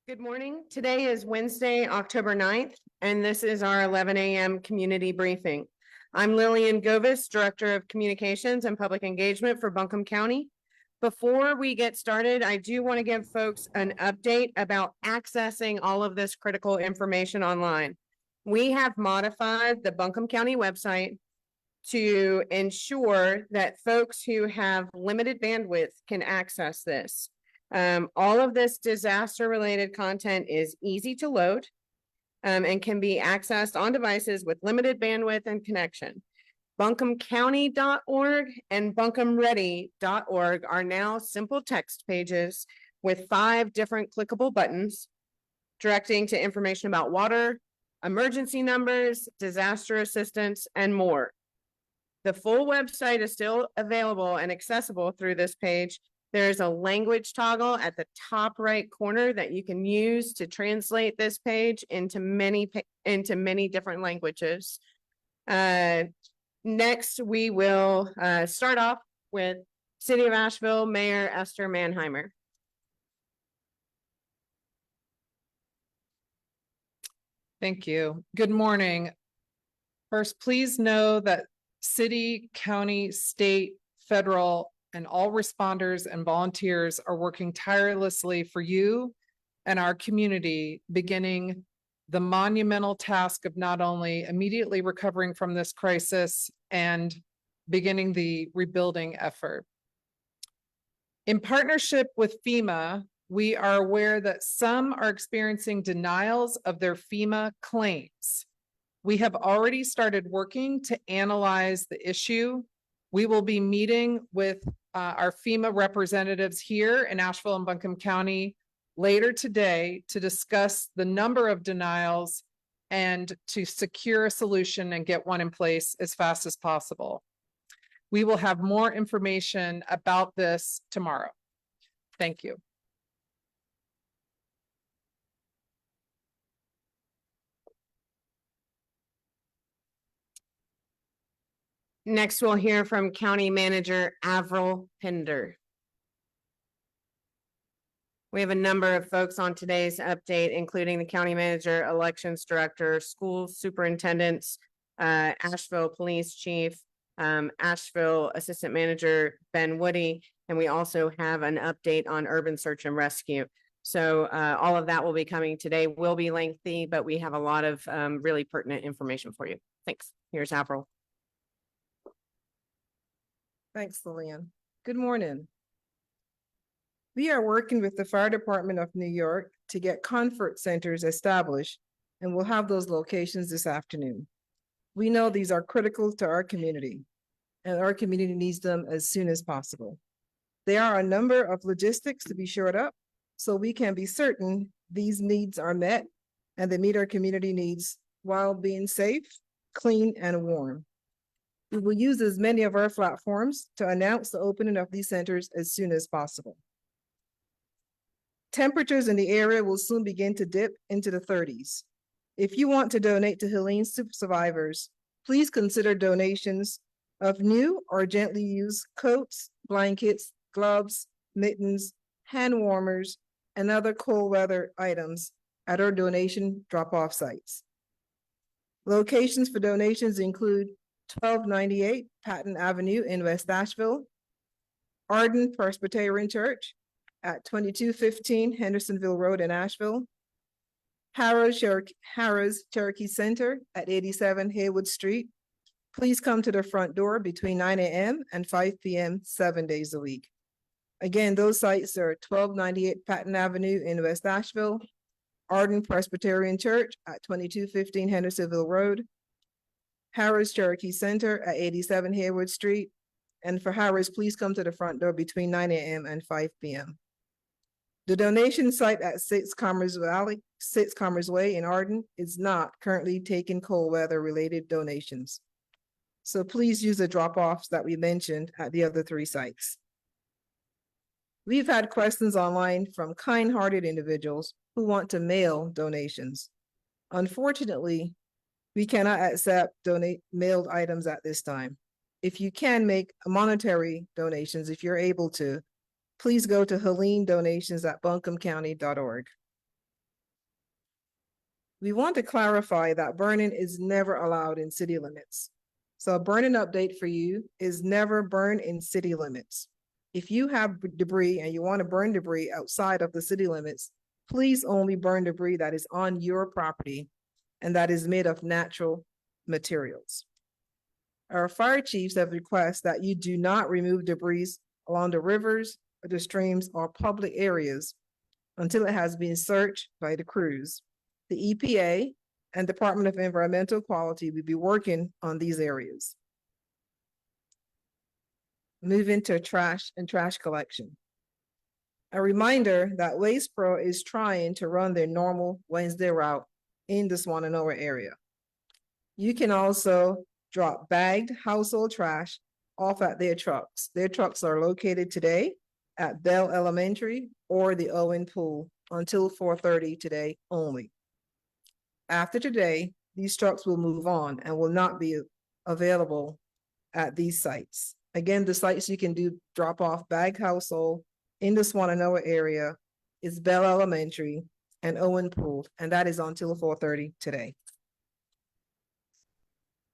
Good morning. Today is Wednesday, October 9th, and this is our 11 a.m. community briefing. I'm Lillian Govis, Director of Communications and Public Engagement for Buncombe County. Before we get started, I do want to give folks an update about accessing all of this critical information online. We have modified the Buncombe County website to ensure that folks who have limited bandwidth can access this. All of this disaster-related content is easy to load and can be accessed on devices with limited bandwidth and connection. BuncombeCounty.org and BuncombeReady.org are now simple text pages with 5 different clickable buttons directing to information about water, emergency numbers, disaster assistance, and more. The full website is still available and accessible through this page. There's a language toggle at the top right corner that you can use to translate this page into many different languages. Next, we will start off with City of Asheville Mayor Esther Manheimer. Thank you. Good morning. First, please know that city, county, state, federal, and all responders and volunteers are working tirelessly for you and our community, beginning the monumental task of not only immediately recovering from this crisis and beginning the rebuilding effort. In partnership with FEMA, we are aware that some are experiencing denials of their FEMA claims. We have already started working to analyze the issue. We will be meeting with our FEMA representatives here in Asheville and Buncombe County later today to discuss the number of denials and to secure a solution and get one in place as fast as possible. We will have more information about this tomorrow. Thank you. Next, we'll hear from County Manager Avril Pender. We have a number of folks on today's update, including the County Manager, Elections Director, School Superintendents, Asheville Police Chief, Asheville Assistant Manager Ben Woody, and we also have an update on Urban Search and Rescue. So all of that will be coming today. Will be lengthy, but we have a lot of really pertinent information for you. Thanks. Here's Avril. Thanks, Lillian. Good morning. We are working with the Fire Department of New York to get comfort centers established, and we'll have those locations this afternoon. We know these are critical to our community, and our community needs them as soon as possible. There are a number of logistics to be shored up, so we can be certain these needs are met and they meet our community needs while being safe, clean, and warm. We will use as many of our platforms to announce the opening of these centers as soon as possible. Temperatures in the area will soon begin to dip into the 30s. If you want to donate to Helene survivors, please consider donations of new or gently used coats, blankets, gloves, mittens, hand warmers, and other cold weather items at our donation drop-off sites. Locations for donations include 1298 Patton Avenue in West Asheville, Arden Presbyterian Church at 2215 Hendersonville Road in Asheville, Harrah's Cherokee Center at 87 Haywood Street. Please come to the front door between 9 a.m. and 5 p.m. 7 days a week. Again, those sites are 1298 Patton Avenue in West Asheville, Arden Presbyterian Church at 2215 Hendersonville Road, Harrah's Cherokee Center at 87 Haywood Street, and for Harrah's, please come to the front door between 9 a.m. and 5 p.m. The donation site at 6 Commerce Way in Arden is not currently taking cold weather related donations. So please use the drop-offs that we mentioned at the other 3 sites. We've had questions online from kind-hearted individuals who want to mail donations. Unfortunately, we cannot accept mailed items at this time. If you can make monetary donations, if you're able to, please go to Helene donations at buncombecounty.org. We want to clarify that burning is never allowed in city limits. So a burning update for you is never burn in city limits. If you have debris and you want to burn debris outside of the city limits, please only burn debris that is on your property and that is made of natural materials. Our fire chiefs have requested that you do not remove debris along the rivers or the streams or public areas until it has been searched by the crews. The EPA and Department of Environmental Quality will be working on these areas. Moving to trash and trash collection. A reminder that Waste Pro is trying to run their normal Wednesday route in the Swananoa area. You can also drop bagged household trash off at their trucks. Their trucks are located today at Bell Elementary or the Owen Pool until 4:30 today only. After today, these trucks will move on and will not be available at these sites. Again, the sites you can do drop off bag household in the Swananoa area is Bell Elementary and Owen Pool, and that is until 4:30 today.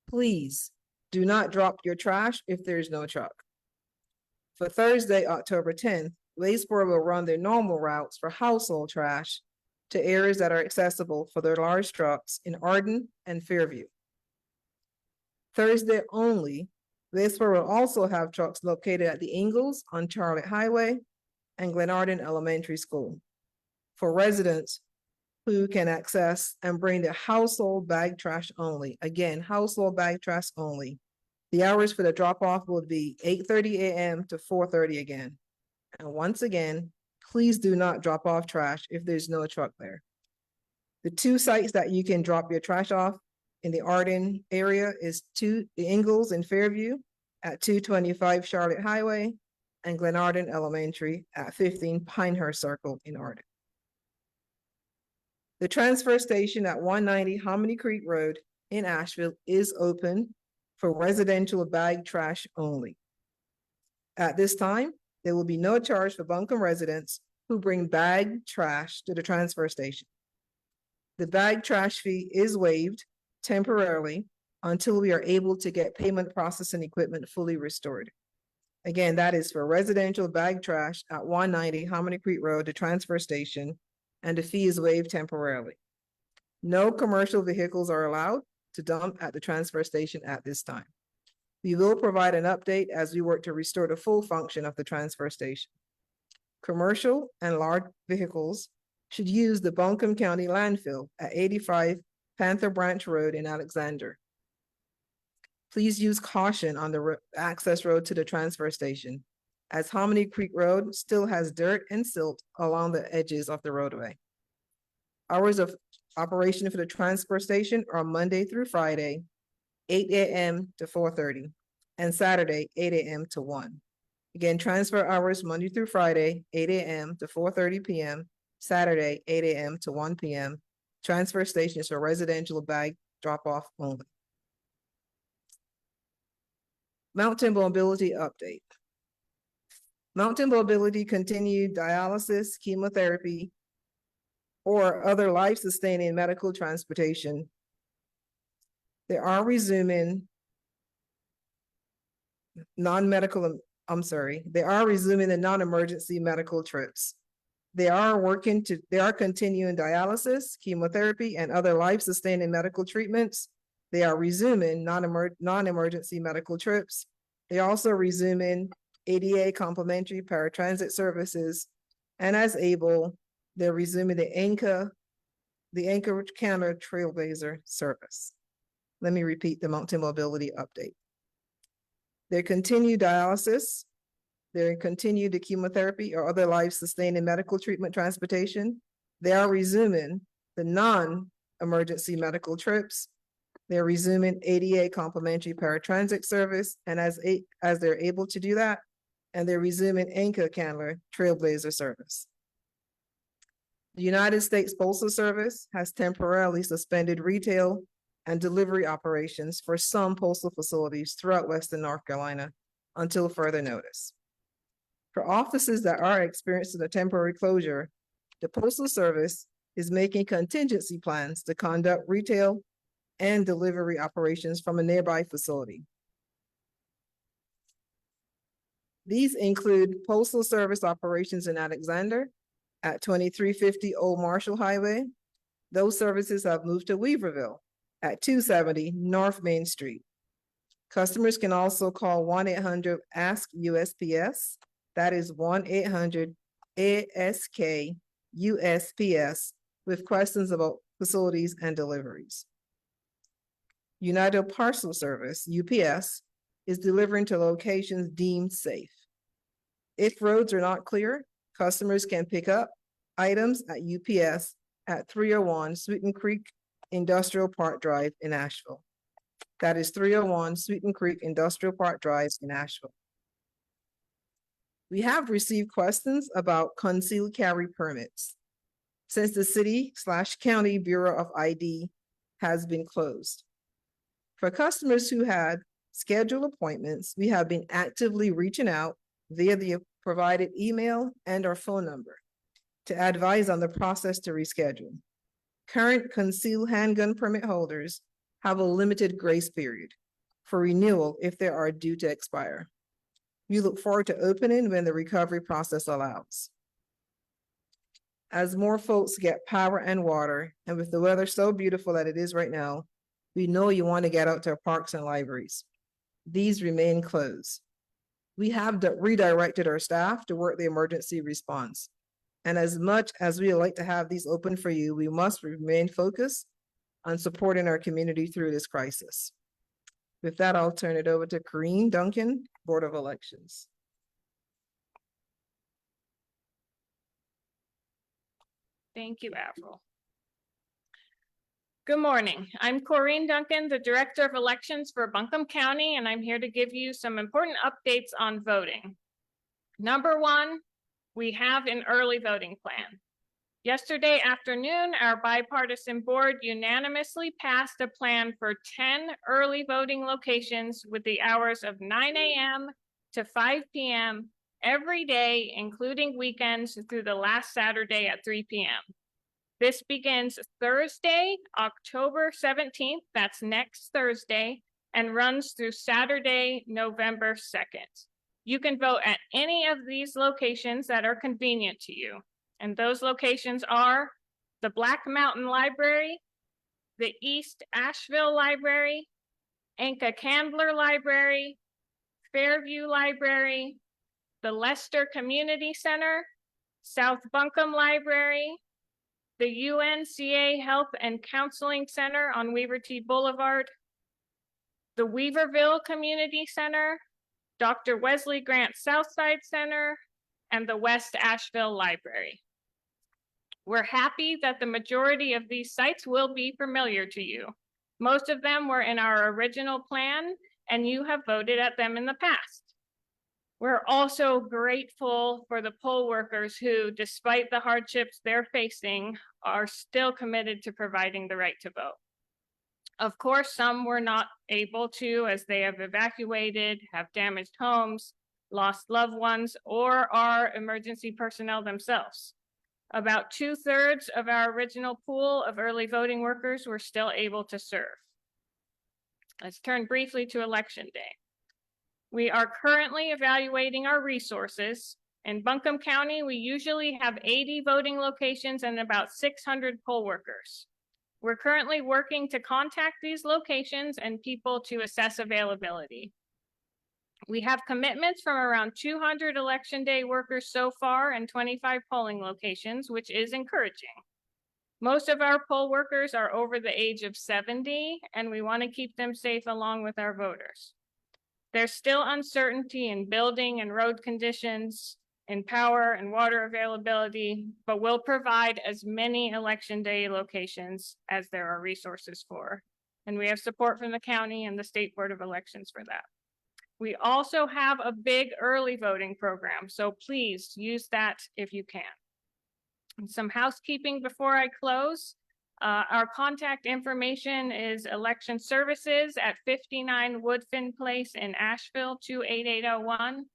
Please do not drop your trash if there's no truck. For Thursday, October 10th, Wasteboro will run their normal routes for household trash to areas that are accessible for their large trucks in Arden and Fairview. Thursday only, Wasteboro will also have trucks located at the Ingalls on Charlotte Highway and Glenarden Elementary School for residents who can access and bring their household bag trash only. Again, household bag trash only. The hours for the drop-off will be 8:30 a.m. to 4:30 again. And once again, please do not drop off trash if there's no truck there. The two sites that you can drop your trash off in the Arden area is the Ingalls in Fairview at 225 Charlotte Highway and Glenarden Elementary at 15 Pinehurst Circle in Arden. The transfer station at 190 Hominy Creek Road in Asheville is open for residential bag trash only. At this time, there will be no charge for Buncombe residents who bring bag trash to the transfer station. The bag trash fee is waived temporarily until we are able to get payment processing equipment fully restored. Again, that is for residential bag trash at 190 Hominy Creek Road, the transfer station, and the fee is waived temporarily. No commercial vehicles are allowed to dump at the transfer station at this time. We will provide an update as we work to restore the full function of the transfer station. Commercial and large vehicles should use the Buncombe County landfill at 85 Panther Branch Road in Alexander. Please use caution on the access road to the transfer station, as Hominy Creek Road still has dirt and silt along the edges of the roadway. Hours of operation for the transfer station are Monday through Friday, 8 a.m. to 4:30, and Saturday, 8 a.m. to 1. Again, transfer hours Monday through Friday, 8 a.m. to 4:30 p.m., Saturday, 8 a.m. to 1 p.m. Transfer stations for residential bag drop-off only. Mountain Mobility update. Mountain Mobility continued dialysis, chemotherapy, or other life-sustaining medical transportation. They are resuming they are resuming the non-emergency medical trips. They are continuing dialysis, chemotherapy, and other life-sustaining medical treatments. They are resuming non-emergency medical trips. They also resuming ADA complimentary paratransit services, and as able, they're resuming the Anchor Canada Trailblazer service. Let me repeat the Mountain Mobility update. They continue dialysis, they continue the chemotherapy or other life-sustaining medical treatment transportation. They are resuming the non-emergency medical trips. They're resuming ADA complimentary paratransit service, and as they're able to do that, and they're resuming Anchor Canada Trailblazer service. The United States Postal Service has temporarily suspended retail and delivery operations for some postal facilities throughout Western North Carolina until further notice. For offices that are experiencing a temporary closure, the Postal Service is making contingency plans to conduct retail and delivery operations from a nearby facility. These include Postal Service operations in Alexander at 2350 Old Marshall Highway. Those services have moved to Weaverville at 270 North Main Street. Customers can also call 1-800-ASK-USPS. That is 1-800-ASK-USPS with questions about facilities and deliveries. United Parcel Service, UPS, is delivering to locations deemed safe. If roads are not clear, customers can pick up items at UPS at 301 Sweeten Creek Industrial Park Drive in Asheville. That is 301 Sweeten Creek Industrial Park Drive in Asheville. We have received questions about concealed carry permits since the city/county Bureau of ID has been closed. For customers who had scheduled appointments, we have been actively reaching out via the provided email and or phone number to advise on the process to reschedule. Current concealed handgun permit holders have a limited grace period for renewal if they are due to expire. We look forward to opening when the recovery process allows. As more folks get power and water, and with the weather so beautiful that it is right now, we know you want to get out to our parks and libraries. These remain closed. We have redirected our staff to work the emergency response. And as much as we like to have these open for you, we must remain focused on supporting our community through this crisis. With that, I'll turn it over to Corrine Duncan, Board of Elections. Thank you, Avril. Good morning. I'm Corrine Duncan, the Director of Elections for Buncombe County, and I'm here to give you some important updates on voting. Number one, we have an early voting plan. Yesterday afternoon, our bipartisan board unanimously passed a plan for 10 early voting locations with the hours of 9 a.m. to 5 p.m. every day, including weekends through the last Saturday at 3 p.m. This begins Thursday, October 17th, that's next Thursday, and runs through Saturday, November 2nd. You can vote at any of these locations that are convenient to you. And those locations are the Black Mountain Library, the East Asheville Library, Anka Candler Library, Fairview Library, the Lester Community Center, South Buncombe Library, the UNCA Health and Counseling Center on Weaver T. Boulevard, the Weaverville Community Center, Dr. Wesley Grant Southside Center, and the West Asheville Library. We're happy that the majority of these sites will be familiar to you. Most of them were in our original plan, and you have voted at them in the past. We're also grateful for the poll workers who, despite the hardships they're facing, are still committed to providing the right to vote. Of course, some were not able to, as they have evacuated, have damaged homes, lost loved ones, or are emergency personnel themselves. About 2/3 of our original pool of early voting workers were still able to serve. Let's turn briefly to Election Day. We are currently evaluating our resources. In Buncombe County, we usually have 80 voting locations and about 600 poll workers. We're currently working to contact these locations and people to assess availability. We have commitments from around 200 Election Day workers so far and 25 polling locations, which is encouraging. Most of our poll workers are over the age of 70, and we want to keep them safe along with our voters. There's still uncertainty in building and road conditions, in power and water availability, but we'll provide as many Election Day locations as there are resources for. And we have support from the county and the State Board of Elections for that. We also have a big early voting program, so please use that if you can. And some housekeeping before I close. Our contact information is Election Services at 59 Woodfin Place in Asheville, 28801.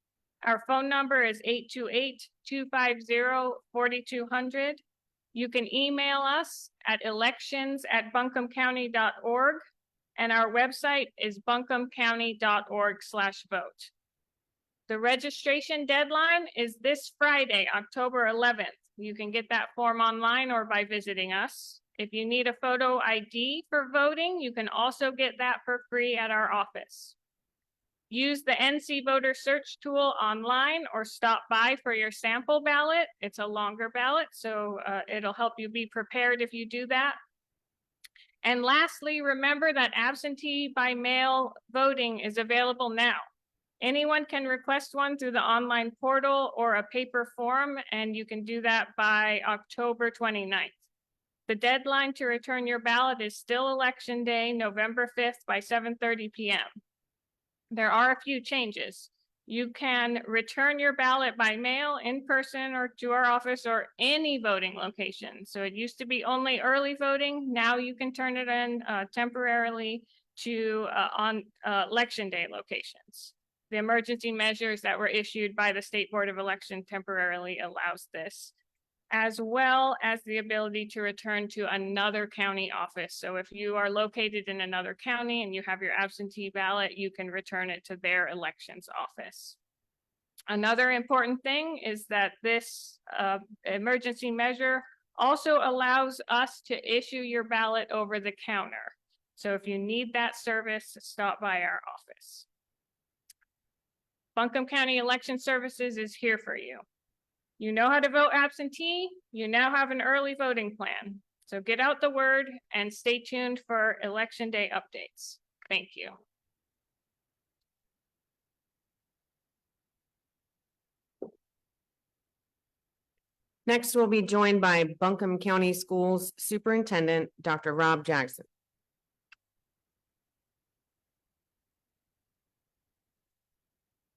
Our phone number is 828-250-4200. You can email us at elections@buncombecounty.org, and our website is buncombecounty.org/vote. The registration deadline is this Friday, October 11th. You can get that form online or by visiting us. If you need a photo ID for voting, you can also get that for free at our office. Use the NC Voter Search tool online or stop by for your sample ballot. It's a longer ballot, so it'll help you be prepared if you do that. And lastly, remember that absentee by mail voting is available now. Anyone can request one through the online portal or a paper form, and you can do that by October 29th. The deadline to return your ballot is still Election Day, November 5th by 7:30 p.m. There are a few changes. You can return your ballot by mail, in person, or to our office, or any voting location. So it used to be only early voting. Now you can turn it in temporarily to on Election Day locations. The emergency measures that were issued by the State Board of Election temporarily allows this, as well as the ability to return to another county office. So if you are located in another county and you have your absentee ballot, you can return it to their elections office. Another important thing is that this emergency measure also allows us to issue your ballot over the counter. So if you need that service, stop by our office. Buncombe County Election Services is here for you. You know how to vote absentee. You now have an early voting plan. So get out the word and stay tuned for Election Day updates. Thank you. Next, we'll be joined by Buncombe County Schools Superintendent, Dr. Rob Jackson.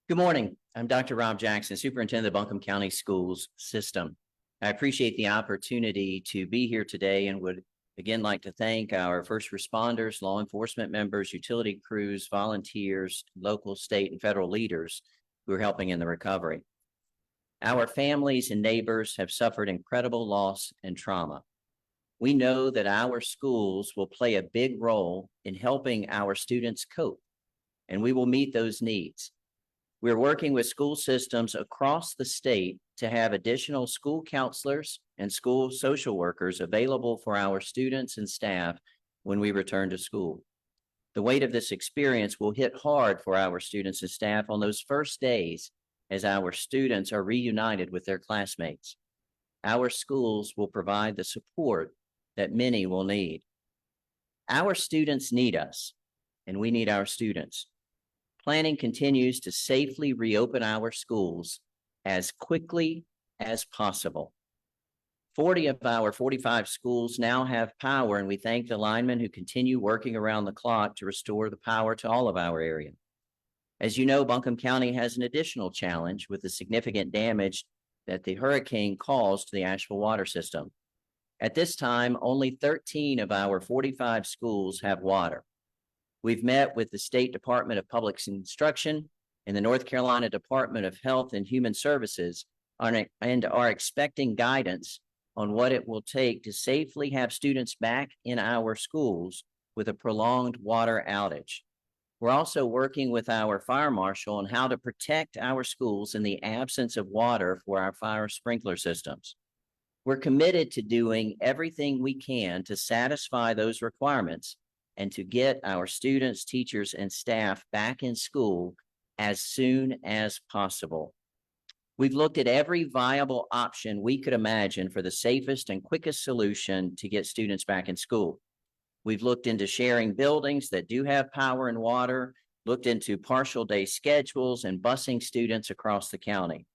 Good morning. I'm Dr. Rob Jackson, Superintendent of the Buncombe County Schools System. I appreciate the opportunity to be here today and would again like to thank our first responders, law enforcement members, utility crews, volunteers, local, state, and federal leaders who are helping in the recovery. Our families and neighbors have suffered incredible loss and trauma. We know that our schools will play a big role in helping our students cope, and we will meet those needs. We're working with school systems across the state to have additional school counselors and school social workers available for our students and staff when we return to school. The weight of this experience will hit hard for our students and staff on those first days as our students are reunited with their classmates. Our schools will provide the support that many will need. Our students need us, and we need our students. Planning continues to safely reopen our schools as quickly as possible. 40 of our 45 schools now have power, and we thank the linemen who continue working around the clock to restore the power to all of our area. As you know, Buncombe County has an additional challenge with the significant damage that the hurricane caused to the Asheville water system. At this time, only 13 of our 45 schools have water. We've met with the State Department of Public Instruction and the North Carolina Department of Health and Human Services and are expecting guidance on what it will take to safely have students back in our schools with a prolonged water outage. We're also working with our fire marshal on how to protect our schools in the absence of water for our fire sprinkler systems. We're committed to doing everything we can to satisfy those requirements and to get our students, teachers, and staff back in school as soon as possible. We've looked at every viable option we could imagine for the safest and quickest solution to get students back in school. We've looked into sharing buildings that do have power and water, looked into partial day schedules and busing students across the county.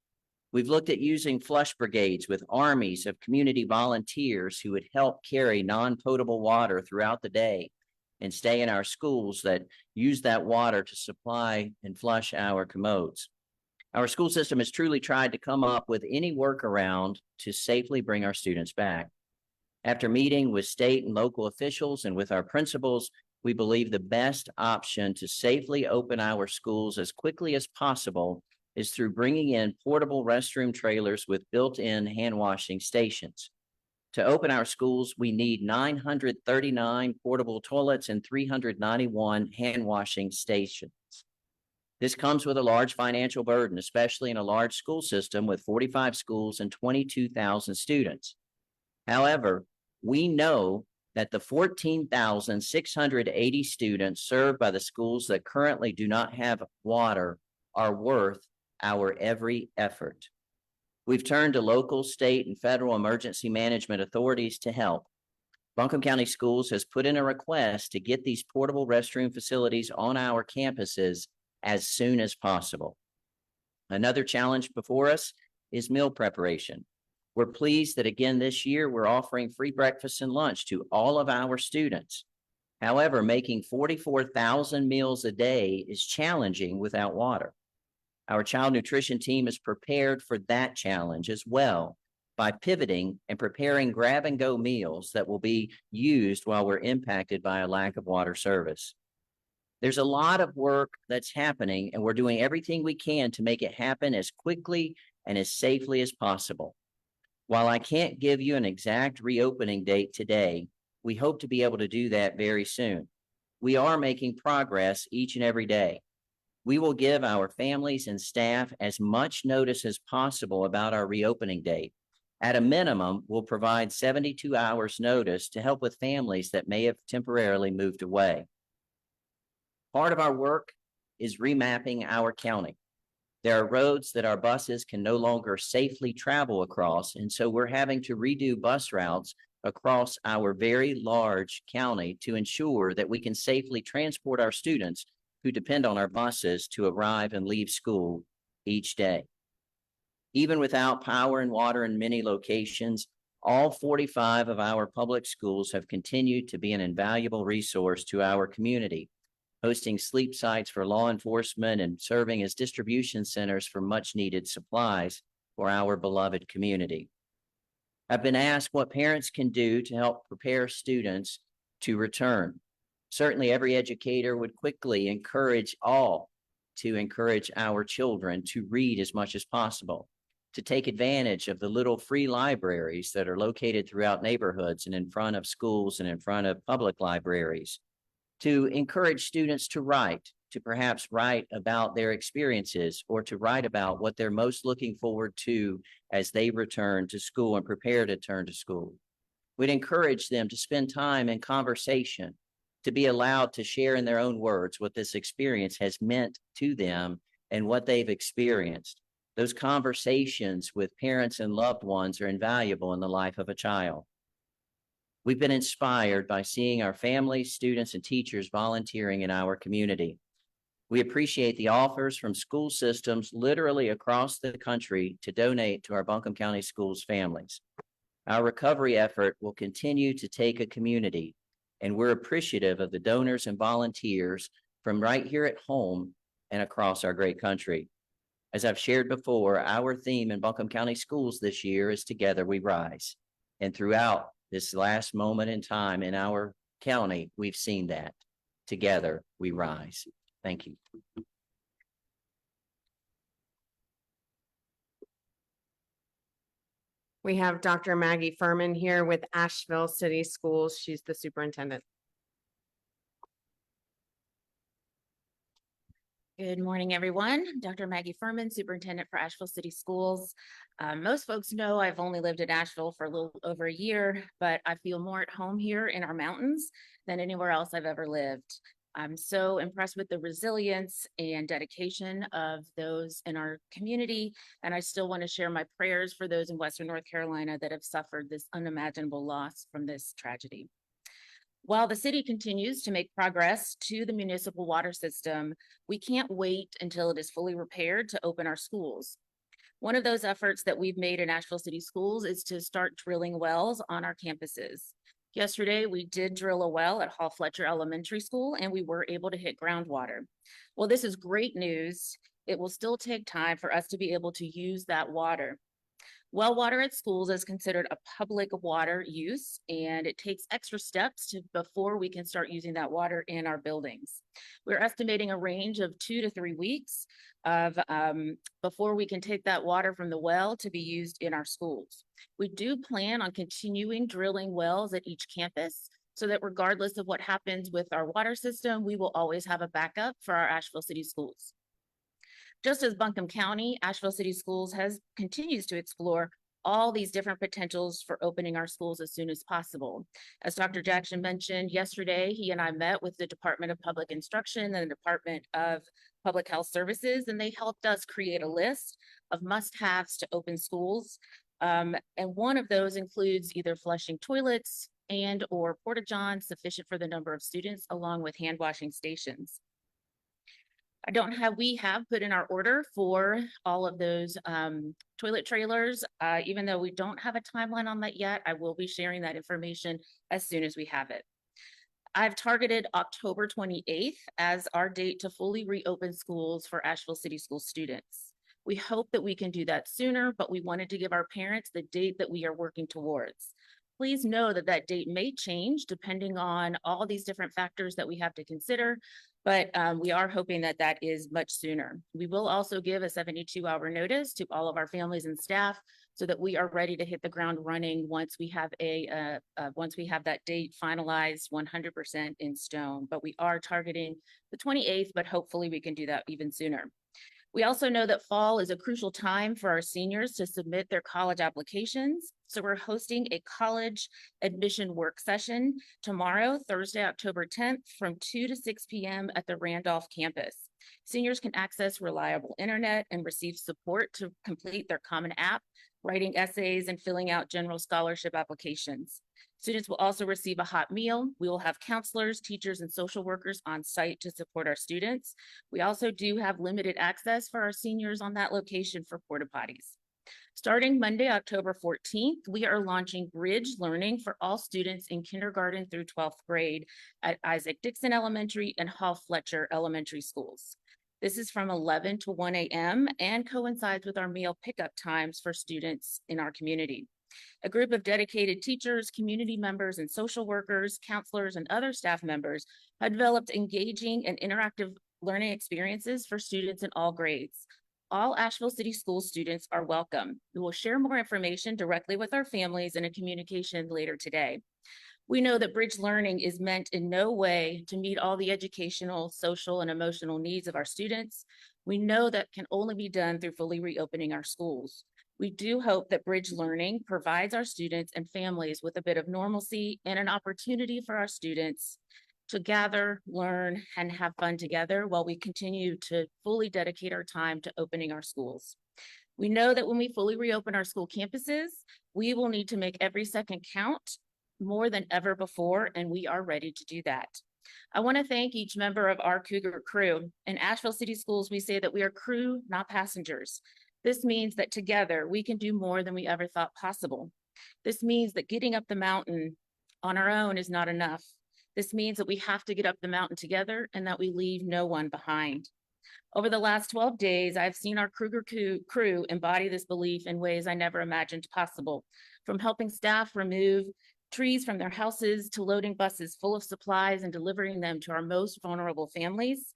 We've looked at using flush brigades with armies of community volunteers who would help carry non-potable water throughout the day and stay in our schools that use that water to supply and flush our commodes. Our school system has truly tried to come up with any workaround to safely bring our students back. After meeting with state and local officials and with our principals, we believe the best option to safely open our schools as quickly as possible is through bringing in portable restroom trailers with built-in hand washing stations. To open our schools, we need 939 portable toilets and 391 hand washing stations. This comes with a large financial burden, especially in a large school system with 45 schools and 22,000 students. However, we know that the 14,680 students served by the schools that currently do not have water are worth our every effort. We've turned to local, state, and federal emergency management authorities to help. Buncombe County Schools has put in a request to get these portable restroom facilities on our campuses as soon as possible. Another challenge before us is meal preparation. We're pleased that again this year we're offering free breakfast and lunch to all of our students. However, making 44,000 meals a day is challenging without water. Our child nutrition team is prepared for that challenge as well by pivoting and preparing grab-and-go meals that will be used while we're impacted by a lack of water service. There's a lot of work that's happening, and we're doing everything we can to make it happen as quickly and as safely as possible. While I can't give you an exact reopening date today, we hope to be able to do that very soon. We are making progress each and every day. We will give our families and staff as much notice as possible about our reopening date. At a minimum, we'll provide 72 hours notice to help with families that may have temporarily moved away. Part of our work is remapping our county. There are roads that our buses can no longer safely travel across, and so we're having to redo bus routes across our very large county to ensure that we can safely transport our students who depend on our buses to arrive and leave school each day. Even without power and water in many locations, all 45 of our public schools have continued to be an invaluable resource to our community, hosting sleep sites for law enforcement and serving as distribution centers for much needed supplies for our beloved community. I've been asked what parents can do to help prepare students to return. Certainly every educator would quickly encourage all to encourage our children to read as much as possible, to take advantage of the little free libraries that are located throughout neighborhoods and in front of schools and in front of public libraries, to encourage students to write, to perhaps write about their experiences or to write about what they're most looking forward to as they return to school and prepare to turn to school. We'd encourage them to spend time in conversation, to be allowed to share in their own words what this experience has meant to them and what they've experienced. Those conversations with parents and loved ones are invaluable in the life of a child. We've been inspired by seeing our families, students, and teachers volunteering in our community. We appreciate the offers from school systems literally across the country to donate to our Buncombe County Schools families. Our recovery effort will continue to take a community, and we're appreciative of the donors and volunteers from right here at home and across our great country. As I've shared before, our theme in Buncombe County Schools this year is Together We Rise. And throughout this last moment in time in our county, we've seen that. Together we rise. Thank you. We have Dr. Maggie Furman here with Asheville City Schools. She's the superintendent. Good morning, everyone. Dr. Maggie Furman, Superintendent for Asheville City Schools. Most folks know I've only lived in Asheville for a little over a year, but I feel more at home here in our mountains than anywhere else I've ever lived. I'm so impressed with the resilience and dedication of those in our community, and I still want to share my prayers for those in Western North Carolina that have suffered this unimaginable loss from this tragedy. While the city continues to make progress to the municipal water system, we can't wait until it is fully repaired to open our schools. One of those efforts that we've made in Asheville City Schools is to start drilling wells on our campuses. Yesterday, we did drill a well at Hall Fletcher Elementary School, and we were able to hit groundwater. Well, this is great news. It will still take time for us to be able to use that water. Well water at schools is considered a public water use, and it takes extra steps before we can start using that water in our buildings. We're estimating a range of 2 to 3 weeks of before we can take that water from the well to be used in our schools. We do plan on continuing drilling wells at each campus so that regardless of what happens with our water system, we will always have a backup for our Asheville City Schools. Just as Buncombe County, Asheville City Schools continues to explore all these different potentials for opening our schools as soon as possible. As Dr. Jackson mentioned yesterday, he and I met with the Department of Public Instruction and the Department of Public Health Services, and they helped us create a list of must-haves to open schools. And one of those includes either flushing toilets and or porta-johns sufficient for the number of students, along with hand washing stations. We have put in our order for all of those toilet trailers. Even though we don't have a timeline on that yet, I will be sharing that information as soon as we have it. I've targeted October 28th as our date to fully reopen schools for Asheville City School students. We hope that we can do that sooner, but we wanted to give our parents the date that we are working towards. Please know that that date may change depending on all these different factors that we have to consider, but we are hoping that that is much sooner. We will also give a 72-hour notice to all of our families and staff so that we are ready to hit the ground running once we have that date finalized 100% in stone. But we are targeting the 28th, but hopefully we can do that even sooner. We also know that fall is a crucial time for our seniors to submit their college applications. So we're hosting a college admission work session tomorrow, Thursday, October 10th, from 2 to 6 p.m. at the Randolph campus. Seniors can access reliable internet and receive support to complete their Common App, writing essays, and filling out general scholarship applications. Students will also receive a hot meal. We will have counselors, teachers, and social workers on site to support our students. We also do have limited access for our seniors on that location for porta potties. Starting Monday, October 14th, we are launching Bridge Learning for all students in kindergarten through 12th grade at Isaac Dixon Elementary and Hall Fletcher Elementary Schools. This is from 11 to 1 a.m. and coincides with our meal pickup times for students in our community. A group of dedicated teachers, community members, and social workers, counselors, and other staff members have developed engaging and interactive learning experiences for students in all grades. All Asheville City Schools students are welcome. We will share more information directly with our families in a communication later today. We know that Bridge Learning is meant in no way to meet all the educational, social, and emotional needs of our students. We know that can only be done through fully reopening our schools. We do hope that Bridge Learning provides our students and families with a bit of normalcy and an opportunity for our students to gather, learn, and have fun together while we continue to fully dedicate our time to opening our schools. We know that when we fully reopen our school campuses, we will need to make every second count more than ever before, and we are ready to do that. I want to thank each member of our Cougar crew. In Asheville City Schools, we say that we are crew, not passengers. This means that together we can do more than we ever thought possible. This means that getting up the mountain on our own is not enough. This means that we have to get up the mountain together and that we leave no one behind. Over the last 12 days, I've seen our Cougar crew embody this belief in ways I never imagined possible, from helping staff remove trees from their houses to loading buses full of supplies and delivering them to our most vulnerable families,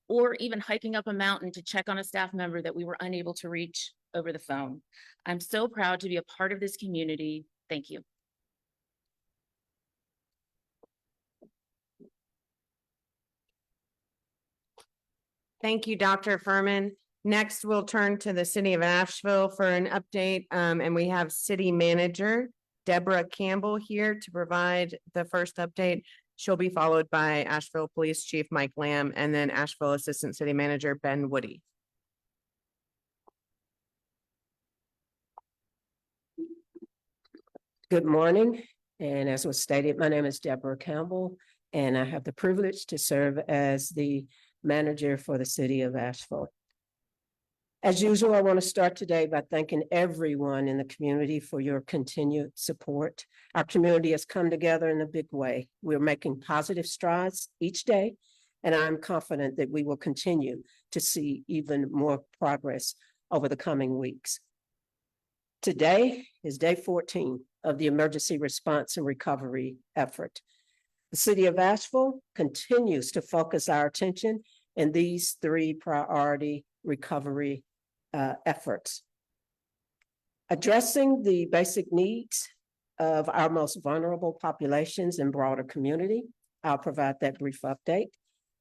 or even hiking up a mountain to check on a staff member that we were unable to reach over the phone. I'm so proud to be a part of this community. Thank you. Thank you, Dr. Furman. Next, we'll turn to the city of Asheville for an update, and we have City Manager Deborah Campbell here to provide the first update. She'll be followed by Asheville Police Chief Mike Lamb and then Asheville Assistant City Manager Ben Woody. Good morning, and as was stated, my name is Deborah Campbell, and I have the privilege to serve as the manager for the city of Asheville. As usual, I want to start today by thanking everyone in the community for your continued support. Our community has come together in a big way. We're making positive strides each day, and I'm confident that we will continue to see even more progress over the coming weeks. Today is day 14 of the emergency response and recovery effort. The city of Asheville continues to focus our attention in these three priority recovery efforts. Addressing the basic needs of our most vulnerable populations and broader community. I'll provide that brief update.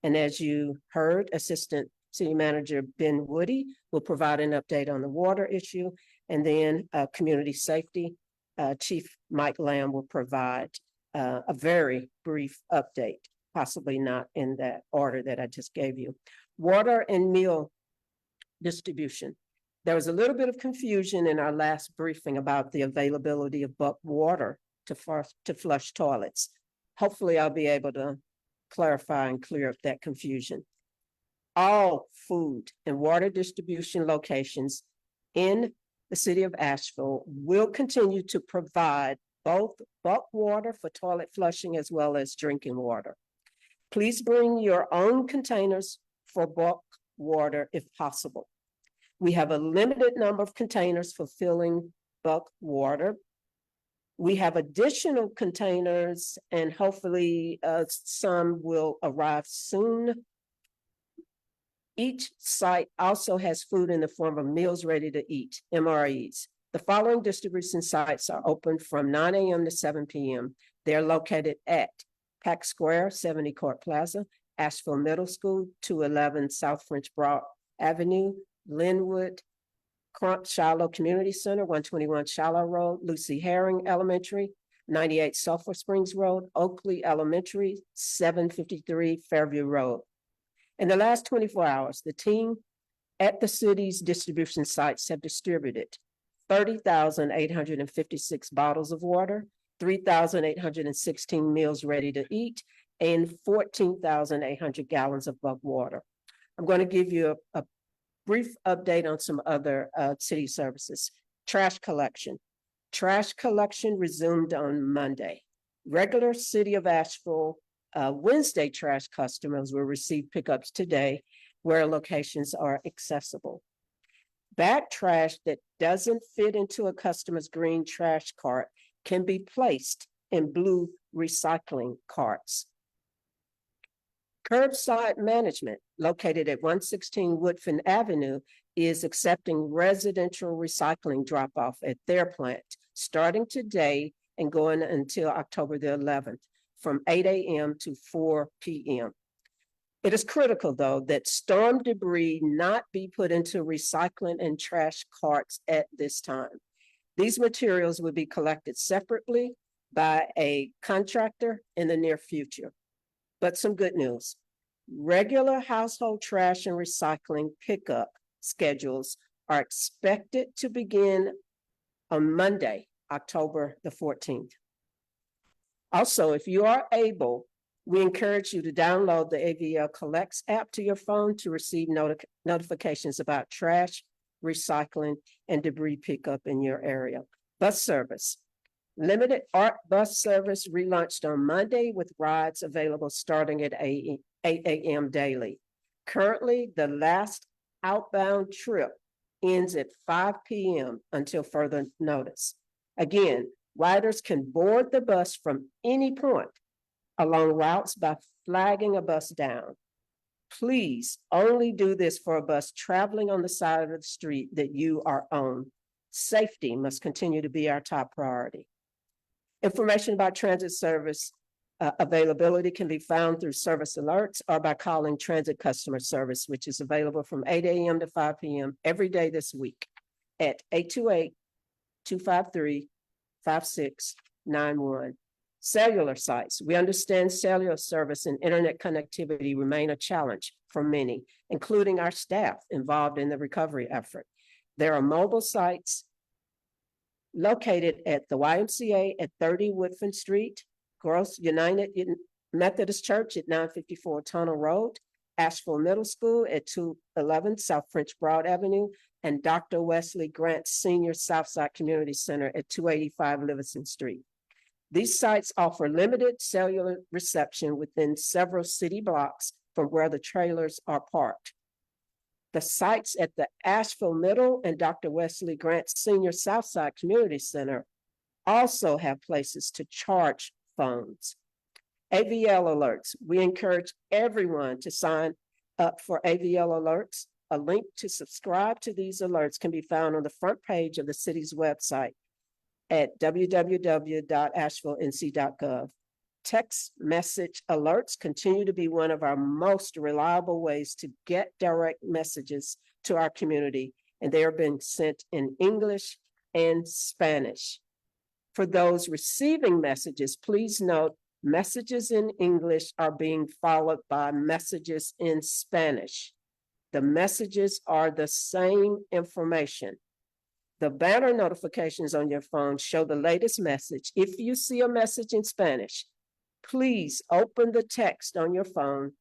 And as you heard, Assistant City Manager Ben Woody will provide an update on the water issue, and then community safety. Chief Mike Lamb will provide a very brief update, possibly not in that order that I just gave you. Water and meal distribution. There was a little bit of confusion in our last briefing about the availability of bulk water to flush toilets. Hopefully I'll be able to clarify and clear up that confusion. All food and water distribution locations in the city of Asheville will continue to provide both bulk water for toilet flushing as well as drinking water. Please bring your own containers for bulk water if possible. We have a limited number of containers for filling bulk water. We have additional containers and hopefully some will arrive soon. Each site also has food in the form of meals ready to eat, MREs. The following distribution sites are open from 9 a.m. to 7 p.m. They're located at Pack Square, 70 Court Plaza, Asheville Middle School, 211 South French Broad Avenue, Linwood, Shiloh Community Center, 121 Shiloh Road, Lucy Herring Elementary, 98 Sulphur Springs Road, Oakley Elementary, 753 Fairview Road. In the last 24 hours, the team at the city's distribution sites have distributed 30,856 bottles of water, 3,816 meals ready to eat, and 14,800 gallons of bulk water. I'm going to give you a brief update on some other city services. Trash collection. Trash collection resumed on Monday. Regular City of Asheville Wednesday trash customers will receive pickups today where locations are accessible. Bag trash that doesn't fit into a customer's green trash cart can be placed in blue recycling carts. Curbside management, located at 116 Woodfin Avenue, is accepting residential recycling drop-off at their plant, starting today and going until October the 11th, from 8 a.m. to 4 p.m. It is critical, though, that storm debris not be put into recycling and trash carts at this time. These materials will be collected separately by a contractor in the near future. But some good news. Regular household trash and recycling pickup schedules are expected to begin on Monday, October the 14th. Also, if you are able, we encourage you to download the AVL Collects app to your phone to receive notifications about trash, recycling, and debris pickup in your area. Bus service. Limited ART bus service relaunched on Monday with rides available starting at 8 a.m. daily. Currently, the last outbound trip ends at 5 p.m. until further notice. Again, riders can board the bus from any point along routes by flagging a bus down. Please only do this for a bus traveling on the side of the street that you are on. Safety must continue to be our top priority. Information about transit service availability can be found through service alerts or by calling transit customer service, which is available from 8 a.m. to 5 p.m. every day this week at 828-253-5691. Cellular sites. We understand cellular service and internet connectivity remain a challenge for many, including our staff involved in the recovery effort. There are mobile sites located at the YMCA at 30 Woodfin Street, Gross United Methodist Church at 954 Tunnel Road, Asheville Middle School at 211 South French Broad Avenue, and Dr. Wesley Grant Senior Southside Community Center at 285 Livingston Street. These sites offer limited cellular reception within several city blocks from where the trailers are parked. The sites at the Asheville Middle and Dr. Wesley Grant Senior Southside Community Center also have places to charge phones. AVL alerts. We encourage everyone to sign up for AVL alerts. A link to subscribe to these alerts can be found on the front page of the city's website at www.asheville.nc.gov. Text message alerts continue to be one of our most reliable ways to get direct messages to our community, and they are being sent in English and Spanish. For those receiving messages, please note messages in English are being followed by messages in Spanish. The messages are the same information. The banner notifications on your phone show the latest message. If you see a message in Spanish, please open the text on your phone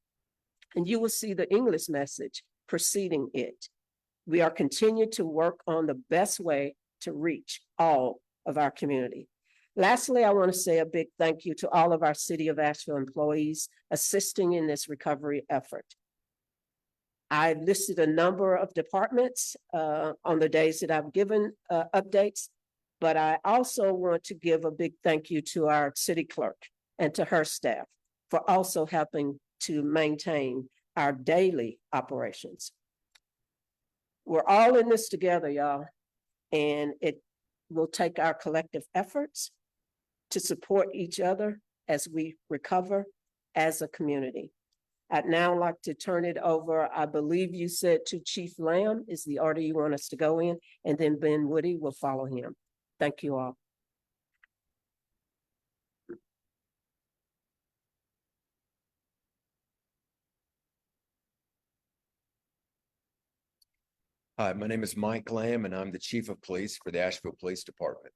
and you will see the English message preceding it. We are continuing to work on the best way to reach all of our community. Lastly, I want to say a big thank you to all of our City of Asheville employees assisting in this recovery effort. I listed a number of departments on the days that I've given updates, but I also want to give a big thank you to our city clerk and to her staff for also helping to maintain our daily operations. We're all in this together, y'all, and it will take our collective efforts to support each other as we recover as a community. I'd now like to turn it over, I believe you said to Chief Lamb is the order you want us to go in, and then Ben Woody will follow him. Thank you all. Hi, my name is Mike Lamb, and I'm the Chief of Police for the Asheville Police Department.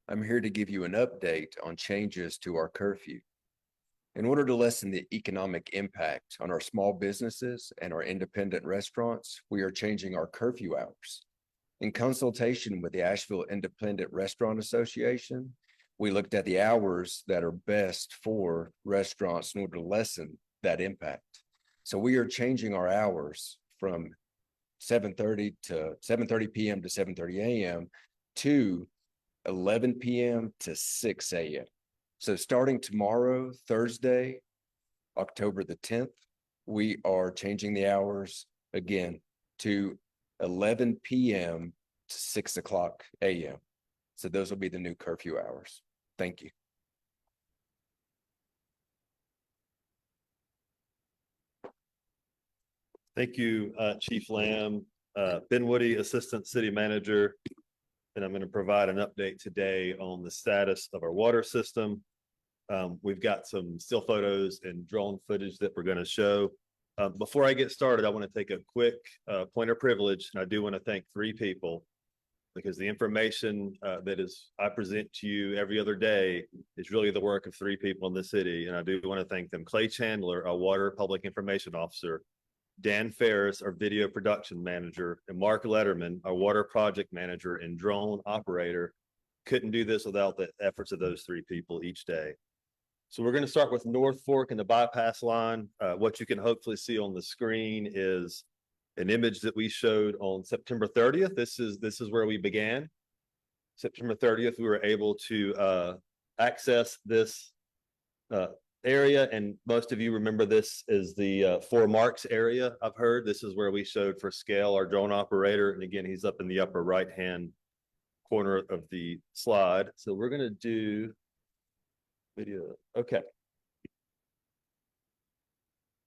I'm here to give you an update on changes to our curfew. In order to lessen the economic impact on our small businesses and our independent restaurants, we are changing our curfew hours. In consultation with the Asheville Independent Restaurant Association, we looked at the hours that are best for restaurants in order to lessen that impact. So we are changing our hours from 7:30 p.m. to 7:30 a.m. to 11 p.m. to 6 a.m. So starting tomorrow, Thursday, October the 10th, we are changing the hours again to 11 p.m. to 6 o'clock a.m. So those will be the new curfew hours. Thank you. Thank you, Chief Lamb. Ben Woody, Assistant City Manager. And I'm going to provide an update today on the status of our water system. We've got some still photos and drone footage that we're going to show. Before I get started, I want to take a quick point of privilege. And I do want to thank three people because the information I present to you every other day is really the work of three people in the city. And I do want to thank them. Clay Chandler, our Water Public Information Officer, Dan Ferris, our Video Production Manager, and Mark Letterman, our Water Project Manager and Drone Operator. Couldn't do this without the efforts of those three people each day. So we're going to start with North Fork and the bypass line. What you can hopefully see on the screen is an image that we showed on September 30th. This is where we began. September 30th, we were able to access this area, and most of you remember this is the 4 Marks area. I've heard this is where we showed for scale our drone operator, and again he's up in the upper right hand corner of the slide. So we're going to do video. Okay,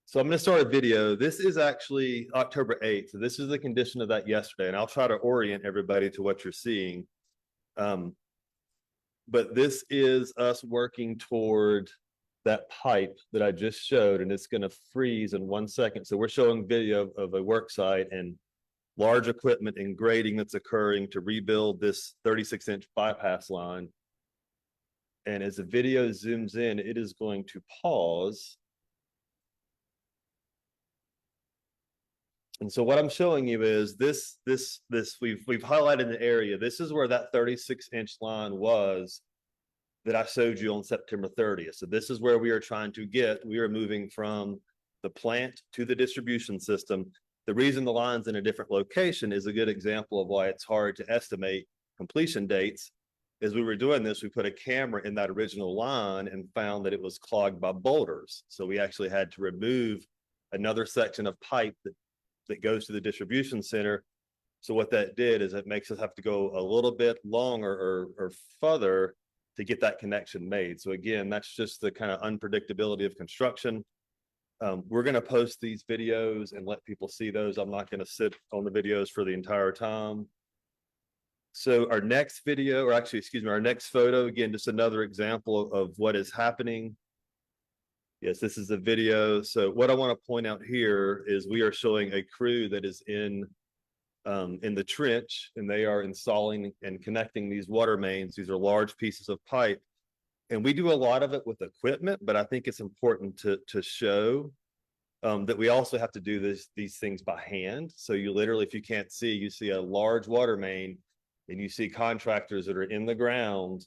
so I'm going to start a video. This is actually October 8th, so this is the condition of that yesterday, and I'll try to orient everybody to what you're seeing. But this is us working toward that pipe that I just showed, and it's going to freeze in 1 second. So we're showing video of a work site and large equipment and grading that's occurring to rebuild this 36-inch bypass line. And as the video zooms in, it is going to pause. And so what I'm showing you is this we've highlighted the area. This is where that 36-inch line was that I showed you on September 30th. So this is where we are trying to get. We are moving from the plant to the distribution system. The reason the line's in a different location is a good example of why it's hard to estimate completion dates. As we were doing this, we put a camera in that original line and found that it was clogged by boulders. So we actually had to remove another section of pipe that goes to the distribution center. So what that did is it makes us have to go a little bit longer or further to get that connection made. So again, that's just the kind of unpredictability of construction. We're going to post these videos and let people see those. I'm not going to sit on the videos for the entire time. So our next video, or actually, excuse me, our next photo, again, just another example of what is happening. Yes, this is a video. So what I want to point out here is we are showing a crew that is in the trench, and they are installing and connecting these water mains. These are large pieces of pipe. And we do a lot of it with equipment, but I think it's important to show that we also have to do these things by hand. So you literally, if you can't see, you see a large water main, and you see contractors that are in the ground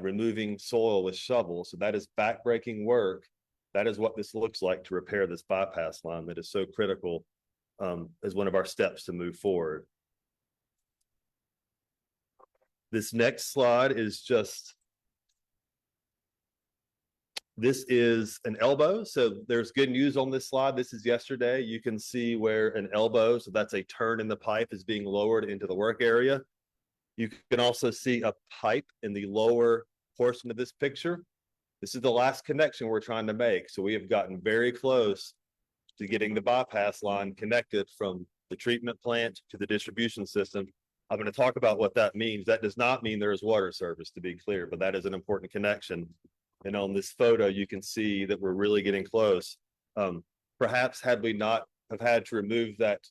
removing soil with shovels. So that is backbreaking work. That is what this looks like to repair this bypass line that is so critical as one of our steps to move forward. This next slide is just, this is an elbow. So there's good news on this slide. This is yesterday. You can see where an elbow, so that's a turn in the pipe, is being lowered into the work area. You can also see a pipe in the lower portion of this picture. This is the last connection we're trying to make. So we have gotten very close to getting the bypass line connected from the treatment plant to the distribution system. I'm going to talk about what that means. That does not mean there is water service, to be clear, but that is an important connection. And on this photo, you can see that we're really getting close. Perhaps had we not have had to remove that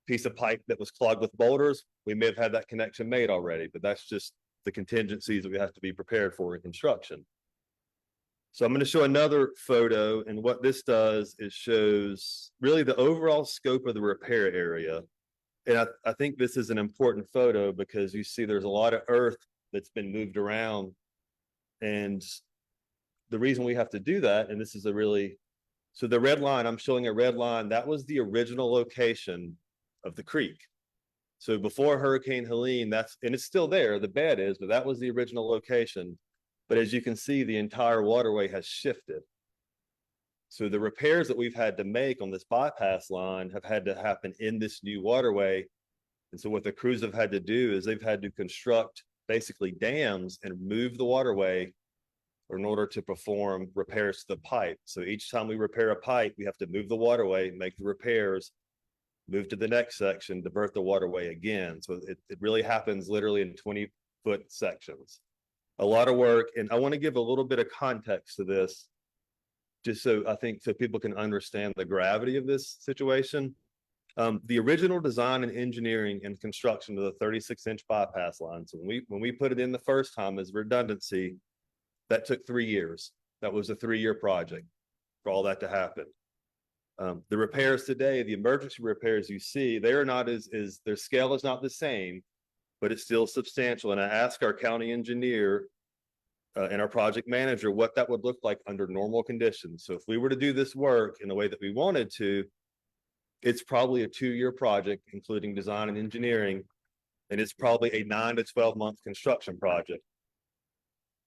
piece of pipe that was clogged with boulders, we may have had that connection made already, but that's just the contingencies that we have to be prepared for in construction. So I'm going to show another photo, and what this does is shows really the overall scope of the repair area. And I think this is an important photo because you see there's a lot of earth that's been moved around. And the reason we have to do that, and this is a really, so the red line, I'm showing a red line, that was the original location of the creek. So before Hurricane Helene, and it's still there, the bed is, but that was the original location. But as you can see, the entire waterway has shifted. So the repairs that we've had to make on this bypass line have had to happen in this new waterway. And so what the crews have had to do is they've had to construct basically dams and move the waterway in order to perform repairs to the pipe. So each time we repair a pipe, we have to move the waterway, make the repairs, move to the next section, divert the waterway again. So it really happens literally in 20-foot sections. A lot of work. And I want to give a little bit of context to this, just so I think so people can understand the gravity of this situation. The original design and engineering and construction of the 36-inch bypass line. So when we put it in the first time as redundancy, that took 3 years. That was a 3-year project for all that to happen. The repairs today, the emergency repairs you see, they're not their scale is not the same, but it's still substantial. And I asked our county engineer and our project manager what that would look like under normal conditions. So if we were to do this work in the way that we wanted to, it's probably a 2-year project, including design and engineering, and it's probably a 9 to 12-month construction project.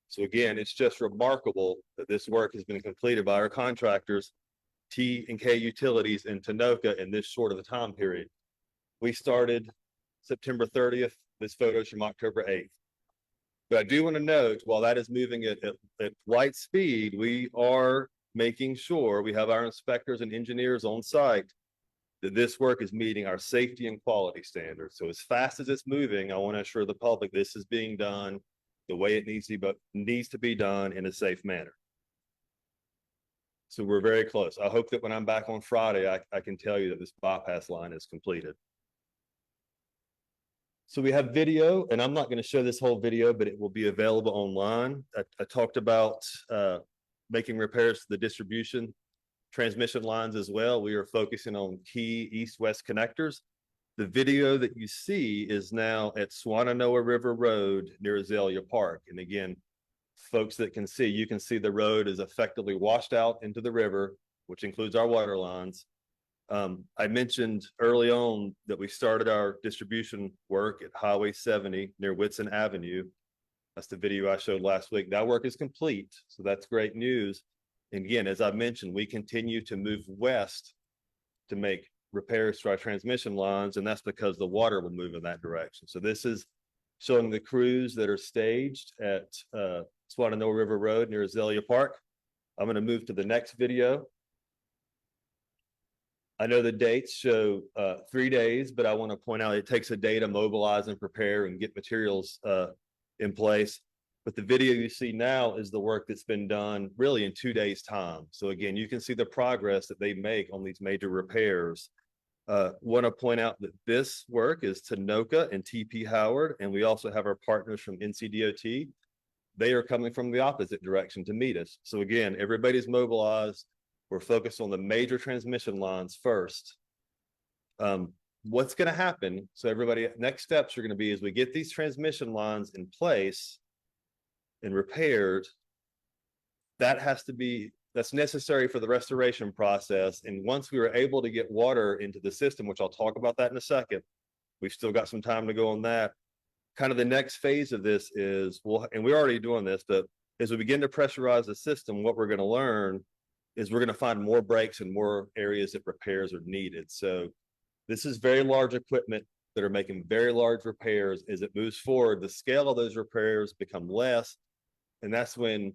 So again, it's just remarkable that this work has been completed by our contractors, T&K Utilities in Tanoka, in this short of a time period. We started September 30th. This photo is from October 8th. But I do want to note, while that is moving at light speed, we are making sure we have our inspectors and engineers on site that this work is meeting our safety and quality standards. So as fast as it's moving, I want to assure the public this is being done the way it needs to be done in a safe manner. So we're very close. I hope that when I'm back on Friday, I can tell you that this bypass line is completed. So we have video, and I'm not going to show this whole video, but it will be available online. I talked about making repairs to the distribution transmission lines as well. We are focusing on key east-west connectors. The video that you see is now at Swananoa River Road near Azalea Park. And again, folks that can see, you can see the road is effectively washed out into the river, which includes our water lines. I mentioned early on that we started our distribution work at Highway 70 near Whitson Avenue. That's the video I showed last week. That work is complete, so that's great news. And again, as I mentioned, we continue to move west to make repairs to our transmission lines, and that's because the water will move in that direction. So this is showing the crews that are staged at Swananoa River Road near Azalea Park. I'm going to move to the next video. I know the dates show 3 days, but I want to point out it takes a day to mobilize and prepare and get materials in place. But the video you see now is the work that's been done really in 2 days' time. So again, you can see the progress that they make on these major repairs. Want to point out that this work is Tanoka and TP Howard, and we also have our partners from NCDOT. They are coming from the opposite direction to meet us. So again, everybody's mobilized. We're focused on the major transmission lines first. What's going to happen? So everybody, next steps are going to be as we get these transmission lines in place and repaired, that's necessary for the restoration process. And once we were able to get water into the system, which I'll talk about that in a second, we've still got some time to go on that. Kind of the next phase of this is, and we're already doing this, but as we begin to pressurize the system, what we're going to learn is we're going to find more breaks and more areas that repairs are needed. So this is very large equipment that are making very large repairs. As it moves forward, the scale of those repairs become less. And that's when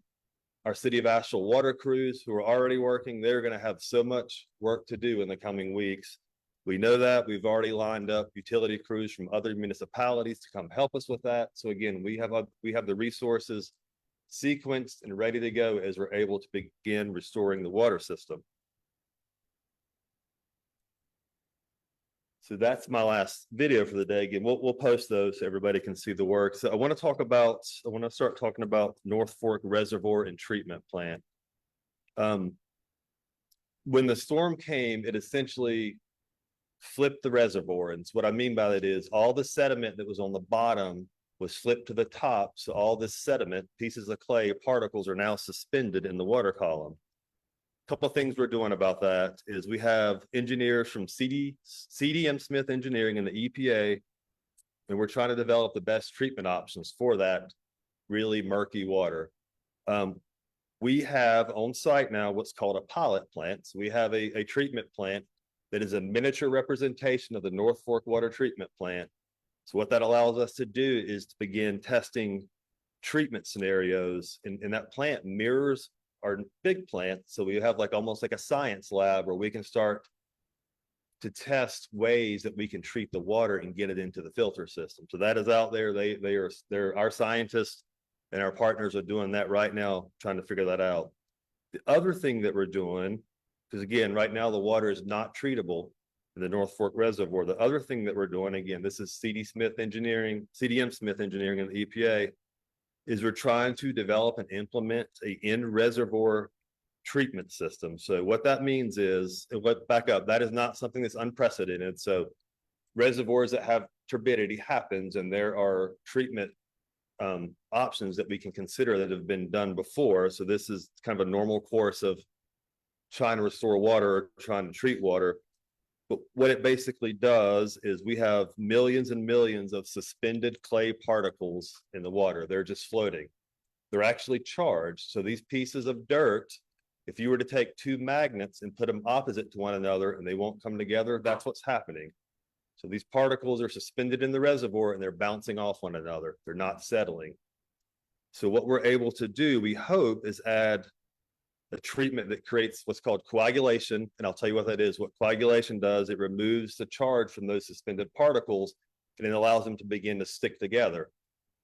our City of Asheville water crews who are already working, they're going to have so much work to do in the coming weeks. We know that. We've already lined up utility crews from other municipalities to come help us with that. So again, we have the resources sequenced and ready to go as we're able to begin restoring the water system. So that's my last video for the day. Again, we'll post those so everybody can see the work. So I want to start talking about North Fork Reservoir and Treatment Plant. When the storm came, it essentially flipped the reservoir. And so what I mean by that is all the sediment that was on the bottom was flipped to the top. So all this sediment, pieces of clay, particles are now suspended in the water column. A couple of things we're doing about that is we have engineers from CDM Smith Engineering and the EPA, and we're trying to develop the best treatment options for that really murky water. We have on site now what's called a pilot plant. So we have a treatment plant that is a miniature representation of the North Fork Water Treatment Plant. So what that allows us to do is to begin testing treatment scenarios, and that plant mirrors our big plant. So we have almost like a science lab where we can start to test ways that we can treat the water and get it into the filter system. So that is out there. They're our scientists and our partners are doing that right now, trying to figure that out. The other thing that we're doing, because again, right now the water is not treatable in the North Fork Reservoir. The other thing that we're doing, again, this is CDM Smith Engineering and the EPA, is we're trying to develop and implement a in-reservoir treatment system. So what that means is, that is not something that's unprecedented. So reservoirs that have turbidity happens, and there are treatment options that we can consider that have been done before. So this is kind of a normal course of trying to restore water, or trying to treat water. But what it basically does is we have millions and millions of suspended clay particles in the water. They're just floating. They're actually charged. So these pieces of dirt, if you were to take two magnets and put them opposite to one another and they won't come together, that's what's happening. So these particles are suspended in the reservoir and they're bouncing off one another. They're not settling. So what we're able to do, we hope, is add a treatment that creates what's called coagulation. And I'll tell you what that is. What coagulation does, it removes the charge from those suspended particles, and it allows them to begin to stick together.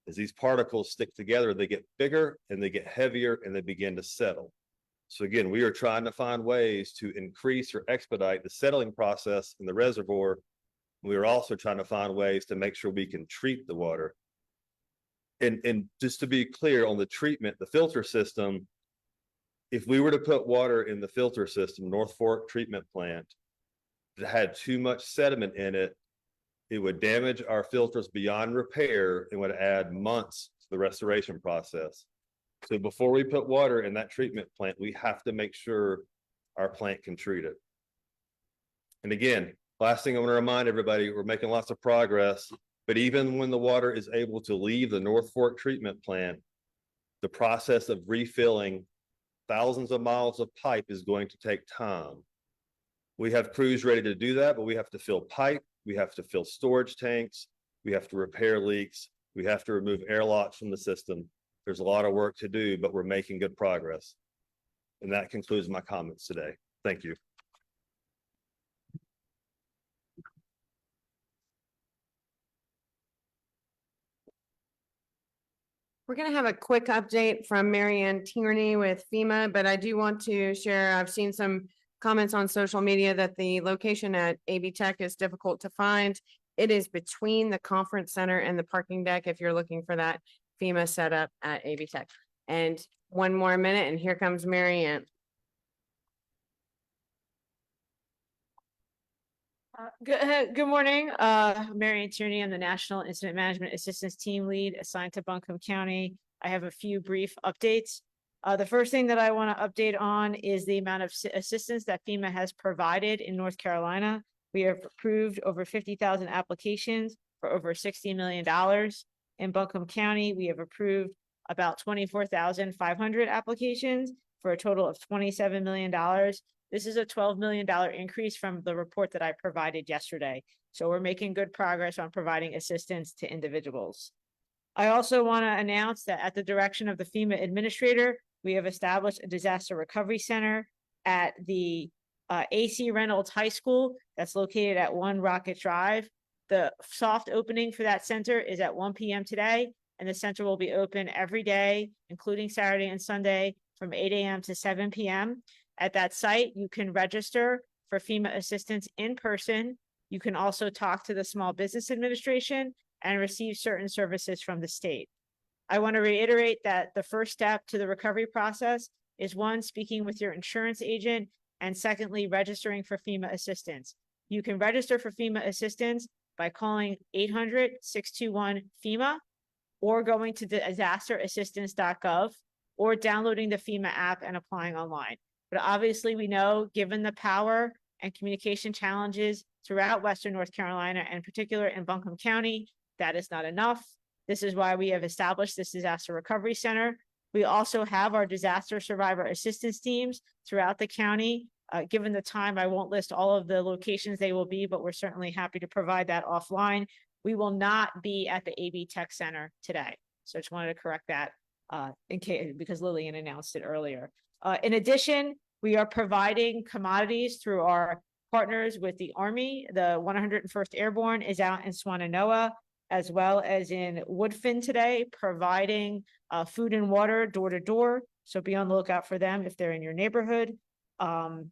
As these particles stick together, they get bigger and they get heavier and they begin to settle. So again, we are trying to find ways to increase or expedite the settling process in the reservoir. We are also trying to find ways to make sure we can treat the water. And just to be clear on the treatment, the filter system, if we were to put water in the filter system, North Fork Treatment Plant, that had too much sediment in it, it would damage our filters beyond repair and would add months to the restoration process. So before we put water in that treatment plant, we have to make sure our plant can treat it. And again, last thing I want to remind everybody, we're making lots of progress, but even when the water is able to leave the North Fork treatment plant, the process of refilling thousands of miles of pipe is going to take time. We have crews ready to do that, but we have to fill pipe, we have to fill storage tanks, we have to repair leaks, we have to remove airlocks from the system. There's a lot of work to do, but we're making good progress. And that concludes my comments today. Thank you. We're gonna have a quick update from Mary Ann Tierney with FEMA, but I do want to share, I've seen some comments on social media that the location at AB Tech is difficult to find. It is between the conference center and the parking deck if you're looking for that FEMA setup at AB Tech. And one more minute and here comes Mary Ann. Good morning. Mary Ann Tierney. I'm the National Incident Management Assistance Team Lead assigned to Buncombe County. I have a few brief updates. The first thing that I want to update on is the amount of assistance that FEMA has provided in North Carolina. We have approved over 50,000 applications for over $60 million. In Buncombe County, we have approved about 24,500 applications for a total of $27 million. This is a $12 million increase from the report that I provided yesterday. So we're making good progress on providing assistance to individuals. I also want to announce that at the direction of the FEMA administrator, we have established a disaster recovery center at the AC Reynolds High School that's located at 1 Rocket Drive. The soft opening for that center is at 1 p.m. today, and the center will be open every day, including Saturday and Sunday from 8 a.m. to 7 p.m. At that site, you can register for FEMA assistance in person. You can also talk to the Small Business Administration and receive certain services from the state. I want to reiterate that the first step to the recovery process is one, speaking with your insurance agent, and secondly, registering for FEMA assistance. You can register for FEMA assistance by calling 800-621-FEMA or going to disasterassistance.gov or downloading the FEMA app and applying online. But obviously we know, given the power and communication challenges throughout Western North Carolina, and in particular in Buncombe County, that is not enough. This is why we have established this disaster recovery center. We also have our disaster survivor assistance teams throughout the county. Given the time, I won't list all of the locations they will be, but we're certainly happy to provide that offline. We will not be at the AB Tech Center today. So I just wanted to correct that in case, because Lillian announced it earlier. In addition, we are providing commodities through our partners with the Army. The 101st Airborne is out in Swannanoa, as well as in Woodfin today, providing food and water door to door. So be on the lookout for them if they're in your neighborhood. And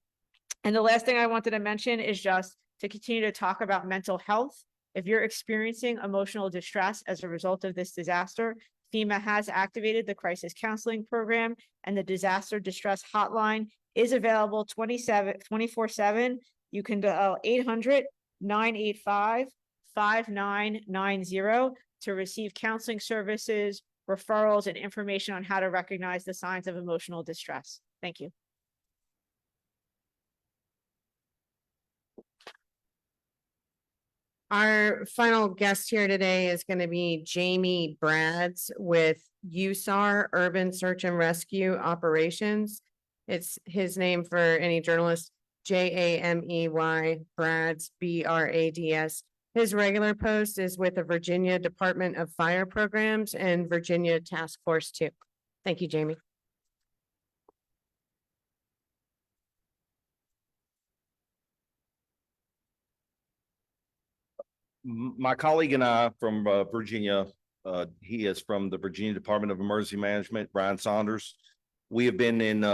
the last thing I wanted to mention is just to continue to talk about mental health. If you're experiencing emotional distress as a result of this disaster, FEMA has activated the crisis counseling program, and the disaster distress hotline is available 24/7. You can dial 800-985-5990 to receive counseling services, referrals, and information on how to recognize the signs of emotional distress. Thank you. Our final guest here today is going to be Jamie Brads with USAR Urban Search and Rescue Operations. It's his name for any journalist, Jamey Brads, Brads. His regular post is with the Virginia Department of Fire Programs and Virginia Task Force 2. Thank you, Jamie. My colleague and I from Virginia, he is from the Virginia Department of Emergency Management, Brian Saunders. We have been in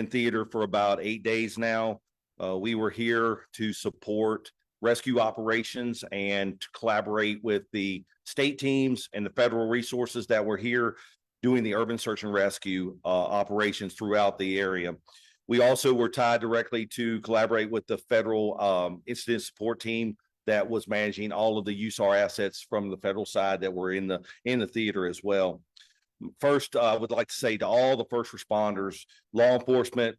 theater for about 8 days now. We were here to support rescue operations and to collaborate with the state teams and the federal resources that were here doing the urban search and rescue operations throughout the area. We also were tied directly to collaborate with the federal incident support team that was managing all of the USAR assets from the federal side that were in the theater as well. First, I would like to say to all the first responders, law enforcement,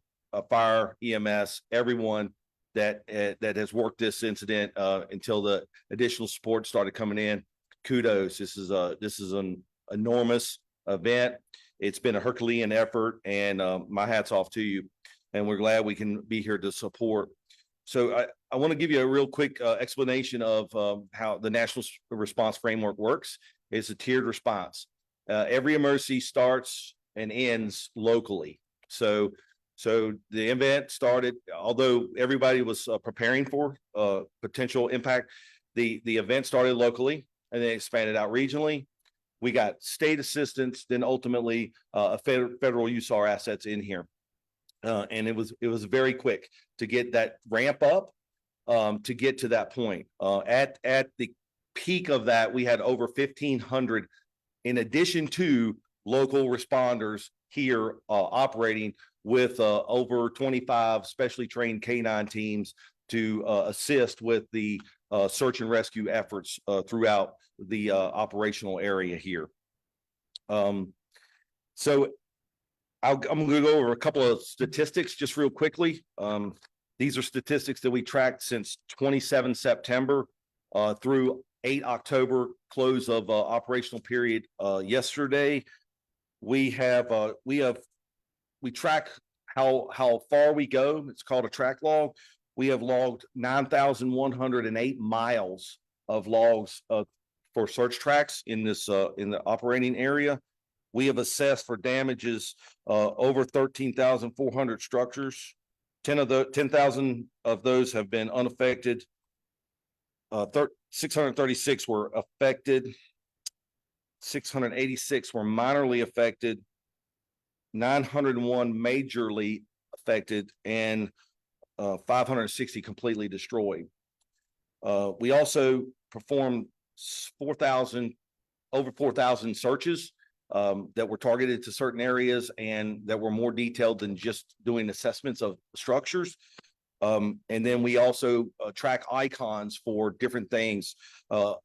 fire, EMS, everyone, that that has worked this incident until the additional support started coming in. Kudos. This is an enormous event. It's been a Herculean effort, and my hat's off to you. And we're glad we can be here to support. So I want to give you a real quick explanation of how the National Response Framework works. It's a tiered response. Every emergency starts and ends locally. So the event started, although everybody was preparing for potential impact, the event started locally and then expanded out regionally. We got state assistance, then ultimately federal use our assets in here. And it was very quick to get that ramp up to get to that point. At the peak of that, we had over 1,500 in addition to local responders here operating with over 25 specially trained K9 teams to assist with the search and rescue efforts throughout the operational area here. So I'm going to go over a couple of statistics just real quickly. These are statistics that we tracked since 27 September through 8 October, close of operational period yesterday. We track how far we go. It's called a track log. We have logged 9,108 miles of logs for search tracks in this in the operating area. We have assessed for damages over 13,400 structures. 10,000 of those have been unaffected. 636 were affected. 686 were minorly affected. 901 majorly affected, and 560 completely destroyed. We also performed over 4,000 searches that were targeted to certain areas and that were more detailed than just doing assessments of structures. And then we also track icons for different things.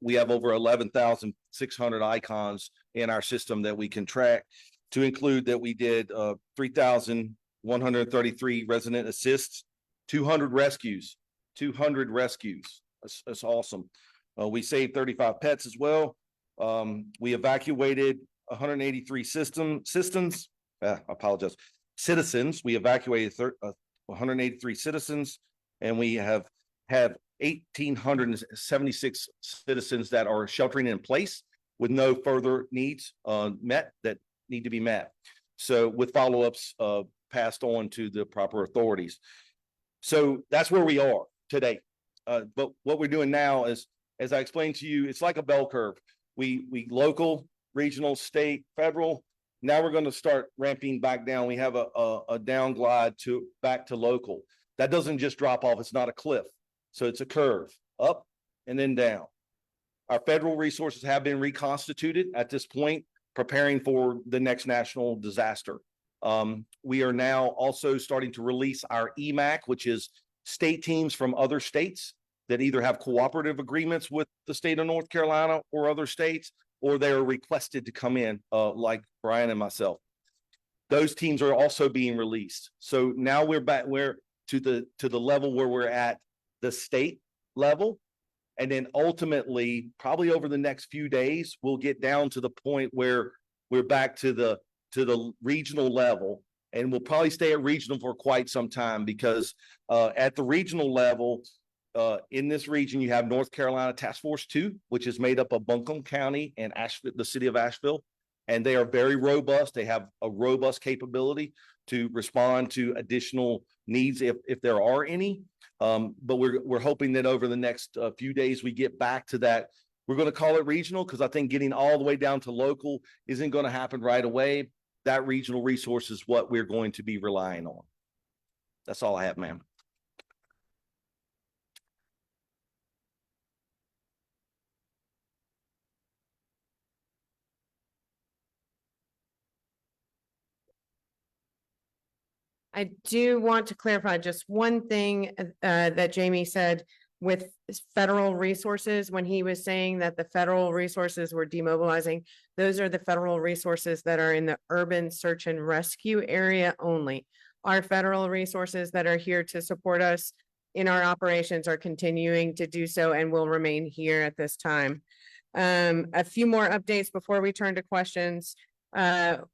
We have over 11,600 icons in our system that we can track, to include that we did 3,133 resident assists, 200 rescues. That's awesome. We saved 35 pets as well. We evacuated 183 citizens. We evacuated 183 citizens, and we have 1,876 citizens that are sheltering in place with no further needs met that need to be met. So with follow-ups passed on to the proper authorities. So that's where we are today. But what we're doing now is, as I explained to you, it's like a bell curve. We local, regional, state, federal. Now we're going to start ramping back down. We have a down glide back to local. That doesn't just drop off. It's not a cliff. So it's a curve, up and then down. Our federal resources have been reconstituted at this point, preparing for the next national disaster. We are now also starting to release our EMAC, which is state teams from other states that either have cooperative agreements with the state of North Carolina or other states, or they are requested to come in, like Brian and myself. Those teams are also being released. So now we're back to the level where we're at the state level. And then ultimately, probably over the next few days, we'll get down to the point where we're back to the regional level. And we'll probably stay at regional for quite some time, because at the regional level, in this region, you have North Carolina Task Force 2, which is made up of Buncombe County and Asheville, the city of Asheville. And they are very robust. They have a robust capability to respond to additional needs if there are any. But we're hoping that over the next few days, we get back to that. We're going to call it regional, because I think getting all the way down to local isn't going to happen right away. That regional resource is what we're going to be relying on. That's all I have, ma'am. I do want to clarify just one thing that Jamie said with federal resources, when he was saying that the federal resources were demobilizing. Those are the federal resources that are in the urban search and rescue area only. Our federal resources that are here to support us in our operations are continuing to do so and will remain here at this time. A few more updates before we turn to questions.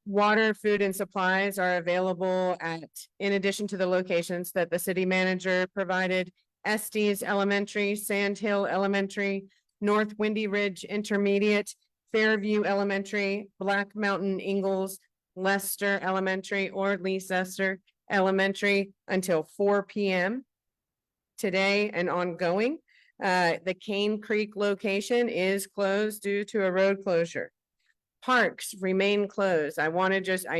Water, food and supplies are available in addition to the locations that the city manager provided, Estes Elementary, Sand Hill Elementary, North Windy Ridge Intermediate, Fairview Elementary, Black Mountain Ingalls, Lester Elementary or Leicester Elementary until 4 p.m. today and ongoing. The Cane Creek location is closed due to a road closure. Parks remain closed. I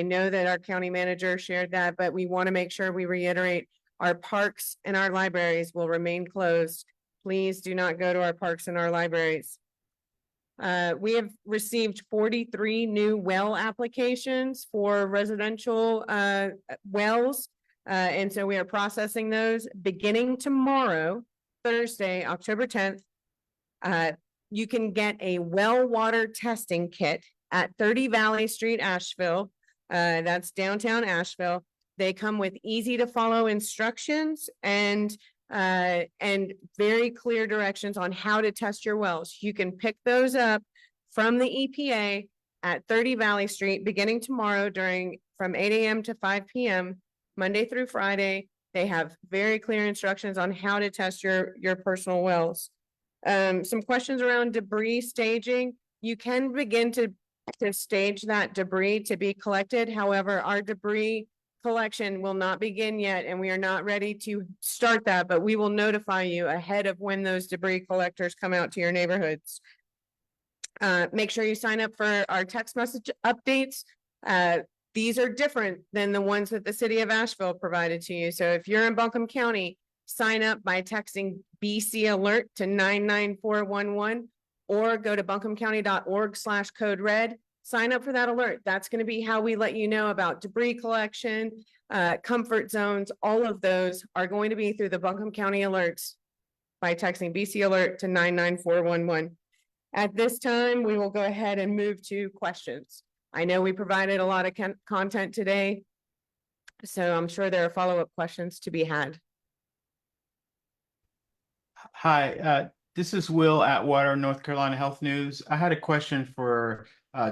know that our county manager shared that, but we want to make sure we reiterate our parks and our libraries will remain closed. Please do not go to our parks and our libraries. We have received 43 new well applications for residential wells. And so we are processing those beginning tomorrow, Thursday, October 10th. You can get a well water testing kit at 30 Valley Street, Asheville. That's downtown Asheville. They come with easy to follow instructions and very clear directions on how to test your wells. You can pick those up from the EPA at 30 Valley Street beginning tomorrow from 8 a.m. to 5 p.m. Monday through Friday. They have very clear instructions on how to test your personal wells. Some questions around debris staging. You can begin to stage that debris to be collected. However, our debris collection will not begin yet, and we are not ready to start that, but we will notify you ahead of when those debris collectors come out to your neighborhoods. Make sure you sign up for our text message updates. These are different than the ones that the city of Asheville provided to you. So if you're in Buncombe County, sign up by texting BC Alert to 99411 or go to buncombecounty.org/code red. Sign up for that alert. That's going to be how we let you know about debris collection, comfort zones. All of those are going to be through the Buncombe County alerts by texting BC Alert to 99411. At this time, we will go ahead and move to questions. I know we provided a lot of content today, so I'm sure there are follow-up questions to be had. Hi, this is Will Atwater, North Carolina Health News. I had a question for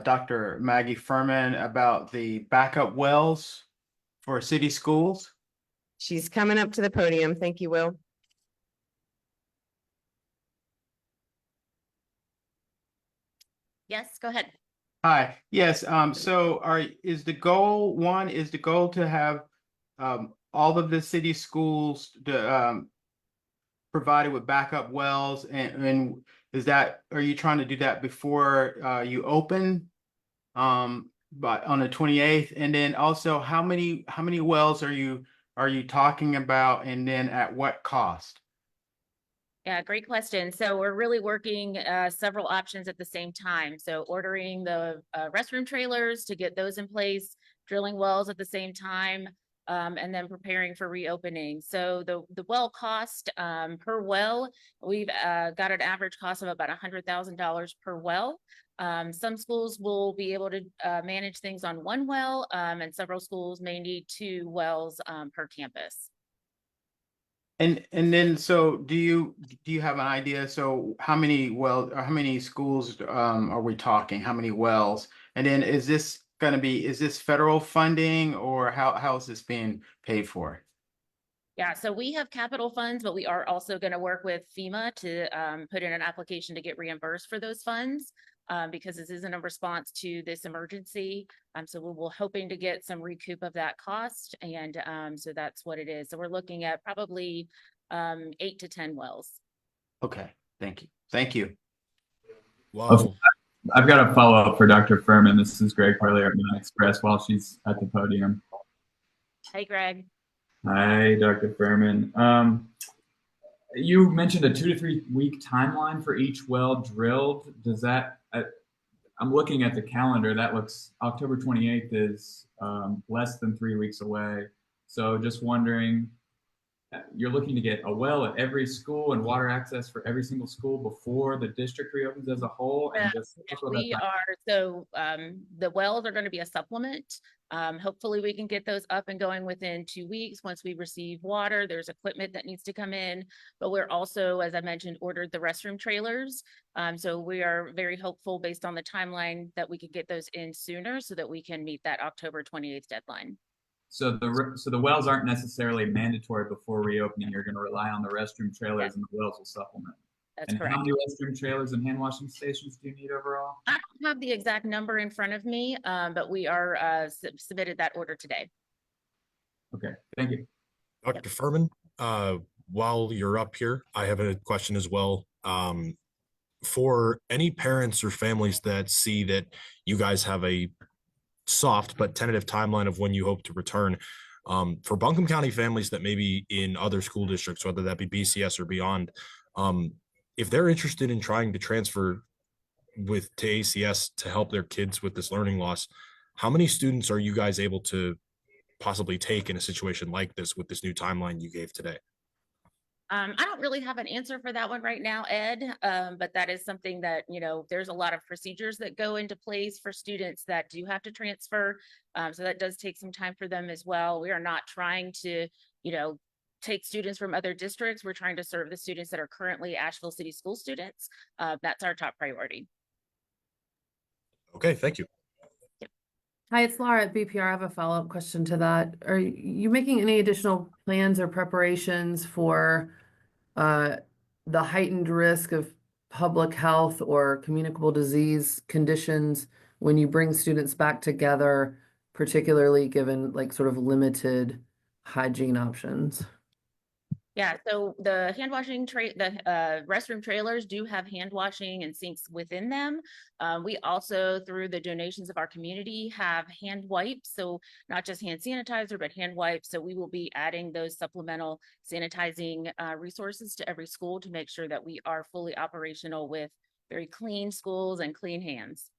Dr. Maggie Furman about the backup wells for city schools. She's coming up to the podium. Thank you, Will. Yes, go ahead. Hi, yes, so is the goal to have all of the city schools provided with backup wells, and are you trying to do that before you open but on the 28th? And then also how many wells are you talking about, and then at what cost? Yeah, great question. So we're really working several options at the same time. So ordering the restroom trailers to get those in place, drilling wells at the same time, and then preparing for reopening. So the well cost per well, we've got an average cost of about $100,000 per well. Some schools will be able to manage things on one well, and several schools may need 2 wells per campus. And then, so do you have an idea? So how many schools are we talking? How many wells? And then is this federal funding, or how is this being paid for? Yeah, so we have capital funds, but we are also going to work with FEMA to put in an application to get reimbursed for those funds, because this isn't a response to this emergency. So we're hoping to get some recoup of that cost. And so that's what it is. So we're looking at probably 8 to 10 wells. Okay, thank you. Thank you. Wow. I've got a follow-up for Dr. Furman. This is Greg Harley at Mountain Express while she's at the podium. Hey, Greg. Hi, Dr. Furman. You mentioned a 2 to 3 week timeline for each well drilled. Does that, I'm looking at the calendar, that looks, October 28th is less than 3 weeks away. So just wondering, you're looking to get a well at every school and water access for every single school before the district reopens as a whole and just. We are, the wells are going to be a supplement. Hopefully we can get those up and going within 2 weeks. Once we receive water, there's equipment that needs to come in, but we're also, as I mentioned, ordered the restroom trailers. So we are very hopeful based on the timeline that we could get those in sooner so that we can meet that October 28th deadline. So the wells aren't necessarily mandatory before reopening. You're going to rely on the restroom trailers and the wells will supplement. That's and correct. How many restroom trailers and hand washing stations do you need overall? I don't have the exact number in front of me, but we are submitted that order today. Okay, thank you. Dr. Furman, while you're up here, I have a question as well. For any parents or families that see that you guys have a soft but tentative timeline of when you hope to return, for Buncombe County families that may be in other school districts, whether that be BCS or beyond, if they're interested in trying to transfer to ACS to help their kids with this learning loss, how many students are you guys able to possibly take in a situation like this with this new timeline you gave today? I don't really have an answer for that one right now, Ed, but that is something that, there's a lot of procedures that go into place for students that do have to transfer. So that does take some time for them as well. We are not trying to, take students from other districts. We're trying to serve the students that are currently Asheville City School students. That's our top priority. Okay, thank you. Hi, it's Laura at BPR. I have a follow-up question to that. Are you making any additional plans or preparations for the heightened risk of public health or communicable disease conditions when you bring students back together, particularly given like sort of limited hygiene options? Yeah, so the hand washing restroom trailers do have hand washing and sinks within them. We also, through the donations of our community, have hand wipes. So not just hand sanitizer, but hand wipes. So we will be adding those supplemental sanitizing resources to every school to make sure that we are fully operational with very clean schools and clean hands.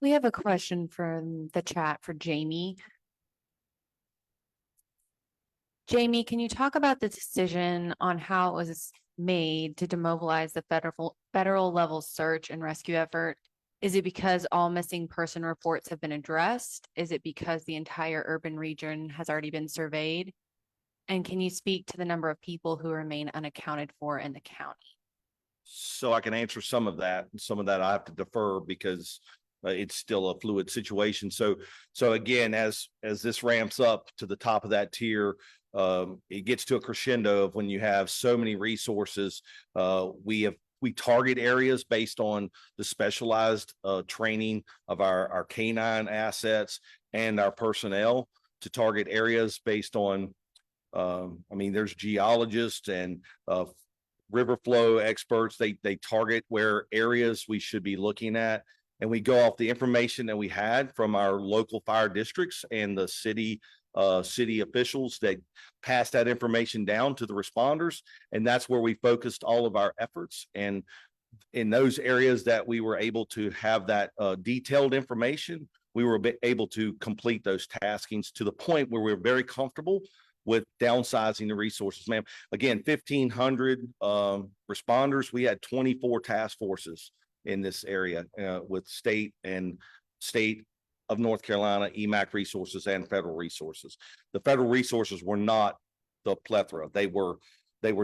We have a question from the chat for Jamie. Jamie, can you talk about the decision on how it was made to demobilize the federal level search and rescue effort? Is it because all missing person reports have been addressed? Is it because the entire urban region has already been surveyed? And can you speak to the number of people who remain unaccounted for in the county? So I can answer some of that, and some of that I have to defer because it's still a fluid situation. So again, as this ramps up to the top of that tier, it gets to a crescendo of when you have so many resources. We target areas based on the specialized training of our canine assets and our personnel to target areas based on, there's geologists and river flow experts. They target where areas we should be looking at. And we go off the information that we had from our local fire districts and the city officials that passed that information down to the responders. And that's where we focused all of our efforts. And in those areas that we were able to have that detailed information, we were able to complete those taskings to the point where we're very comfortable with downsizing the resources. Ma'am, again, 1,500 responders. We had 24 task forces in this area with state of North Carolina, EMAC resources and federal resources. The federal resources were not the plethora. They were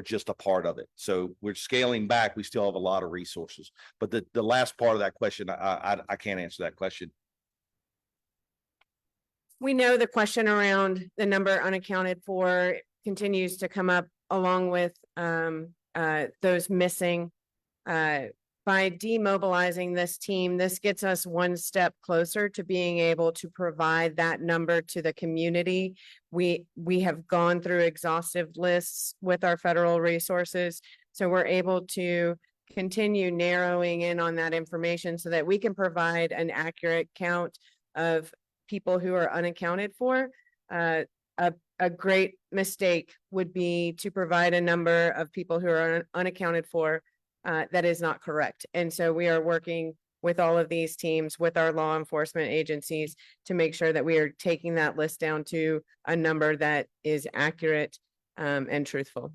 just a part of it. So we're scaling back. We still have a lot of resources. But the last part of that question, I can't answer that question. We know the question around the number unaccounted for continues to come up along with those missing. By demobilizing this team, this gets us one step closer to being able to provide that number to the community. We have gone through exhaustive lists with our federal resources, so we're able to continue narrowing in on that information so that we can provide an accurate count of people who are unaccounted for. A great mistake would be to provide a number of people who are unaccounted for that is not correct. And so we are working with all of these teams, with our law enforcement agencies, to make sure that we are taking that list down to a number that is accurate and truthful.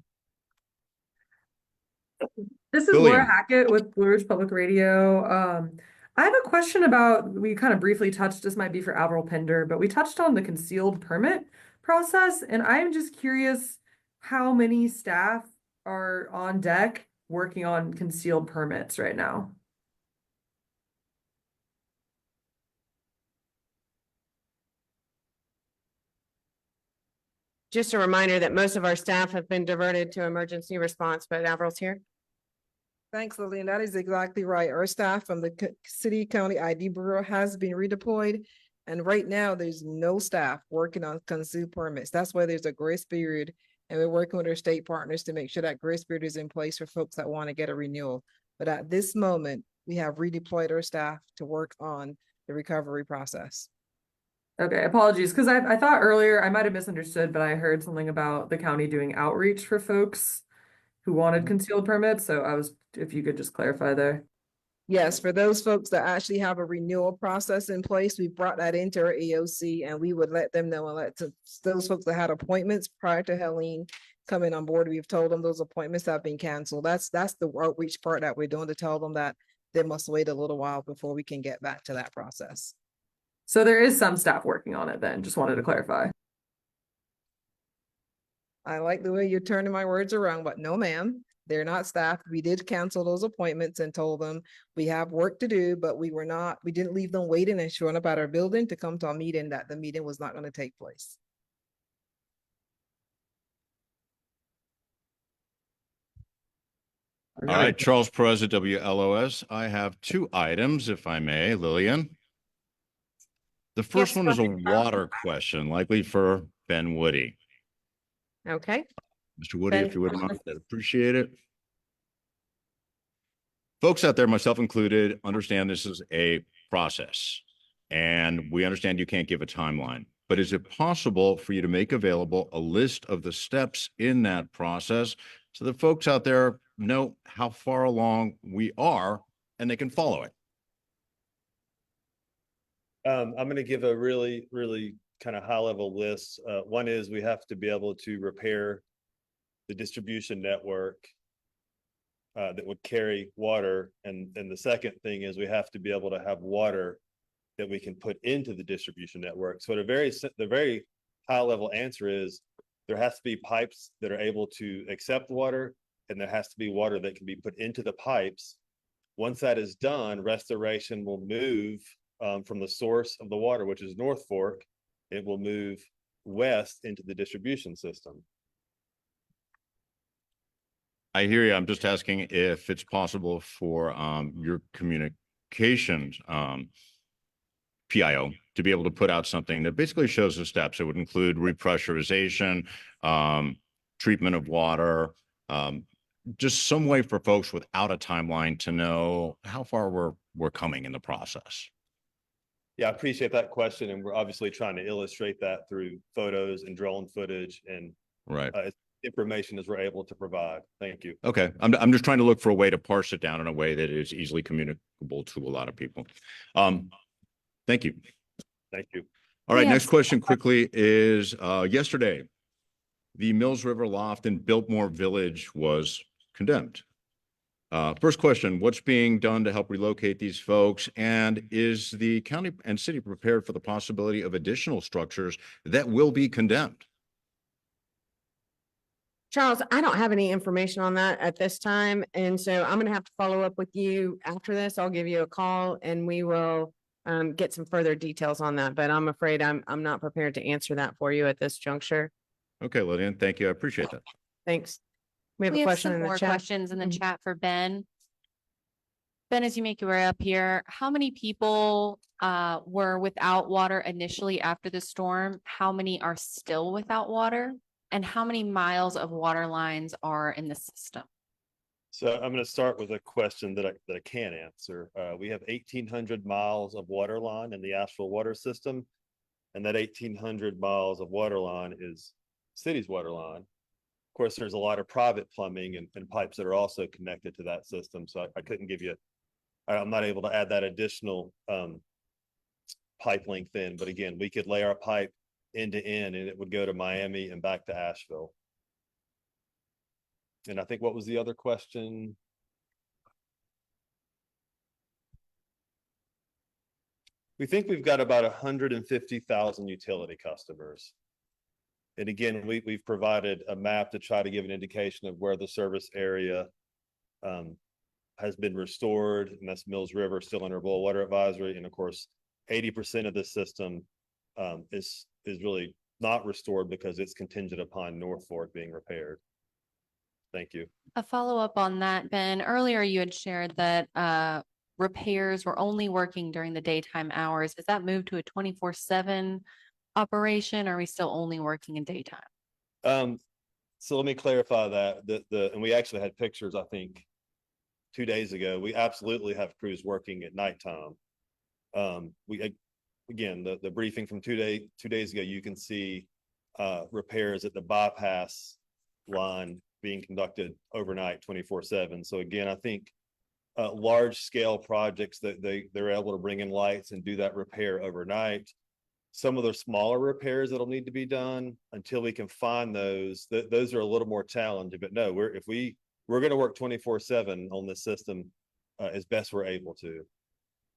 This is Laura Hackett with Blue Ridge Public Radio. I have a question about, we kind of briefly touched, this might be for Avril Pender, but we touched on the concealed permit process, and I'm just curious how many staff are on deck working on concealed permits right now? Just a reminder that most of our staff have been diverted to emergency response, but Avril's here. Thanks, Lillian. That is exactly right. Our staff from the City County ID Bureau has been redeployed. And right now, there's no staff working on concealed permits. That's why there's a grace period. And we're working with our state partners to make sure that grace period is in place for folks that want to get a renewal. But at this moment, we have redeployed our staff to work on the recovery process. Okay, apologies, because I thought earlier, I might have misunderstood, but I heard something about the county doing outreach for folks who wanted concealed permits. So I was, if you could just clarify there. Yes, for those folks that actually have a renewal process in place, we brought that into our AOC and we would let them know and let those folks that had appointments prior to Helene coming on board. We've told them those appointments have been canceled. That's the outreach part that we're doing, to tell them that they must wait a little while before we can get back to that process. So there is some staff working on it then, just wanted to clarify. I like the way you're turning my words around, but no, ma'am, they're not staff. We did cancel those appointments and told them we have work to do, but we didn't leave them waiting and showing up at our building to come to a meeting that the meeting was not going to take place. All right, Charles Perez at WLOS. I have two items, if I may, Lillian. The first one is a water question, likely for Ben Woody. Okay. Mr. Woody, if you wouldn't mind, I'd appreciate it. Folks out there, myself included, understand this is a process, and we understand you can't give a timeline. But is it possible for you to make available a list of the steps in that process so that folks out there know how far along we are and they can follow it? I'm going to give a really kind of high level list. One is we have to be able to repair the distribution network that would carry water. And the second thing is we have to be able to have water that we can put into the distribution network. So the very high level answer is there has to be pipes that are able to accept water, and there has to be water that can be put into the pipes. Once that is done, restoration will move from the source of the water, which is North Fork. It will move west into the distribution system. I hear you. I'm just asking if it's possible for your communications PIO to be able to put out something that basically shows the steps. It would include repressurization, treatment of water, just some way for folks without a timeline to know how far we're coming in the process. Yeah, I appreciate that question. And we're obviously trying to illustrate that through photos and drone footage and information as we're able to provide. Thank you. Okay. I'm just trying to look for a way to parse it down in a way that is easily communicable to a lot of people. Thank you. Thank you. All right. Next question quickly is yesterday, the Mills River Loft in Biltmore Village was condemned. First question, what's being done to help relocate these folks? And is the county and city prepared for the possibility of additional structures that will be condemned? Charles, I don't have any information on that at this time. And so I'm going to have to follow up with you after this. I'll give you a call and we will get some further details on that. But I'm afraid I'm not prepared to answer that for you at this juncture. Okay, Lillian, thank you. I appreciate that. Thanks. We have a question in the more chat. questions in the chat for Ben. Ben, as you make your way up here, how many people were without water initially after the storm? How many are still without water? And how many miles of water lines are in the system? So I'm going to start with a question that I can answer. We have 1,800 miles of water line in the Asheville water system. And that 1,800 miles of water line is city's water line. Of course, there's a lot of private plumbing and pipes that are also connected to that system. So I couldn't give you I'm not able to add that additional pipe length in, but again, we could lay our pipe end to end and it would go to Miami and back to Asheville. And I think what was the other question? We think we've got about 150,000 utility customers. And again, we've provided a map to try to give an indication of where the service area has been restored, and that's Mills River, still under boil water advisory. And of course, 80% of the system is really not restored because it's contingent upon North Fork being repaired. Thank you. A follow-up on that, Ben. Earlier you had shared that repairs were only working during the daytime hours. Is that moved to a 24/7 operation? Or are we still only working in daytime? So let me clarify that. And we actually had pictures, I think, 2 days ago. We absolutely have crews working at nighttime. Again, the briefing from 2 days ago, you can see repairs at the bypass line being conducted overnight 24/7. So again, I think large scale projects that they're able to bring in lights and do that repair overnight. Some of the smaller repairs that'll need to be done until we can find those are a little more challenging. But no, we're going to work 24/7 on this system as best we're able to.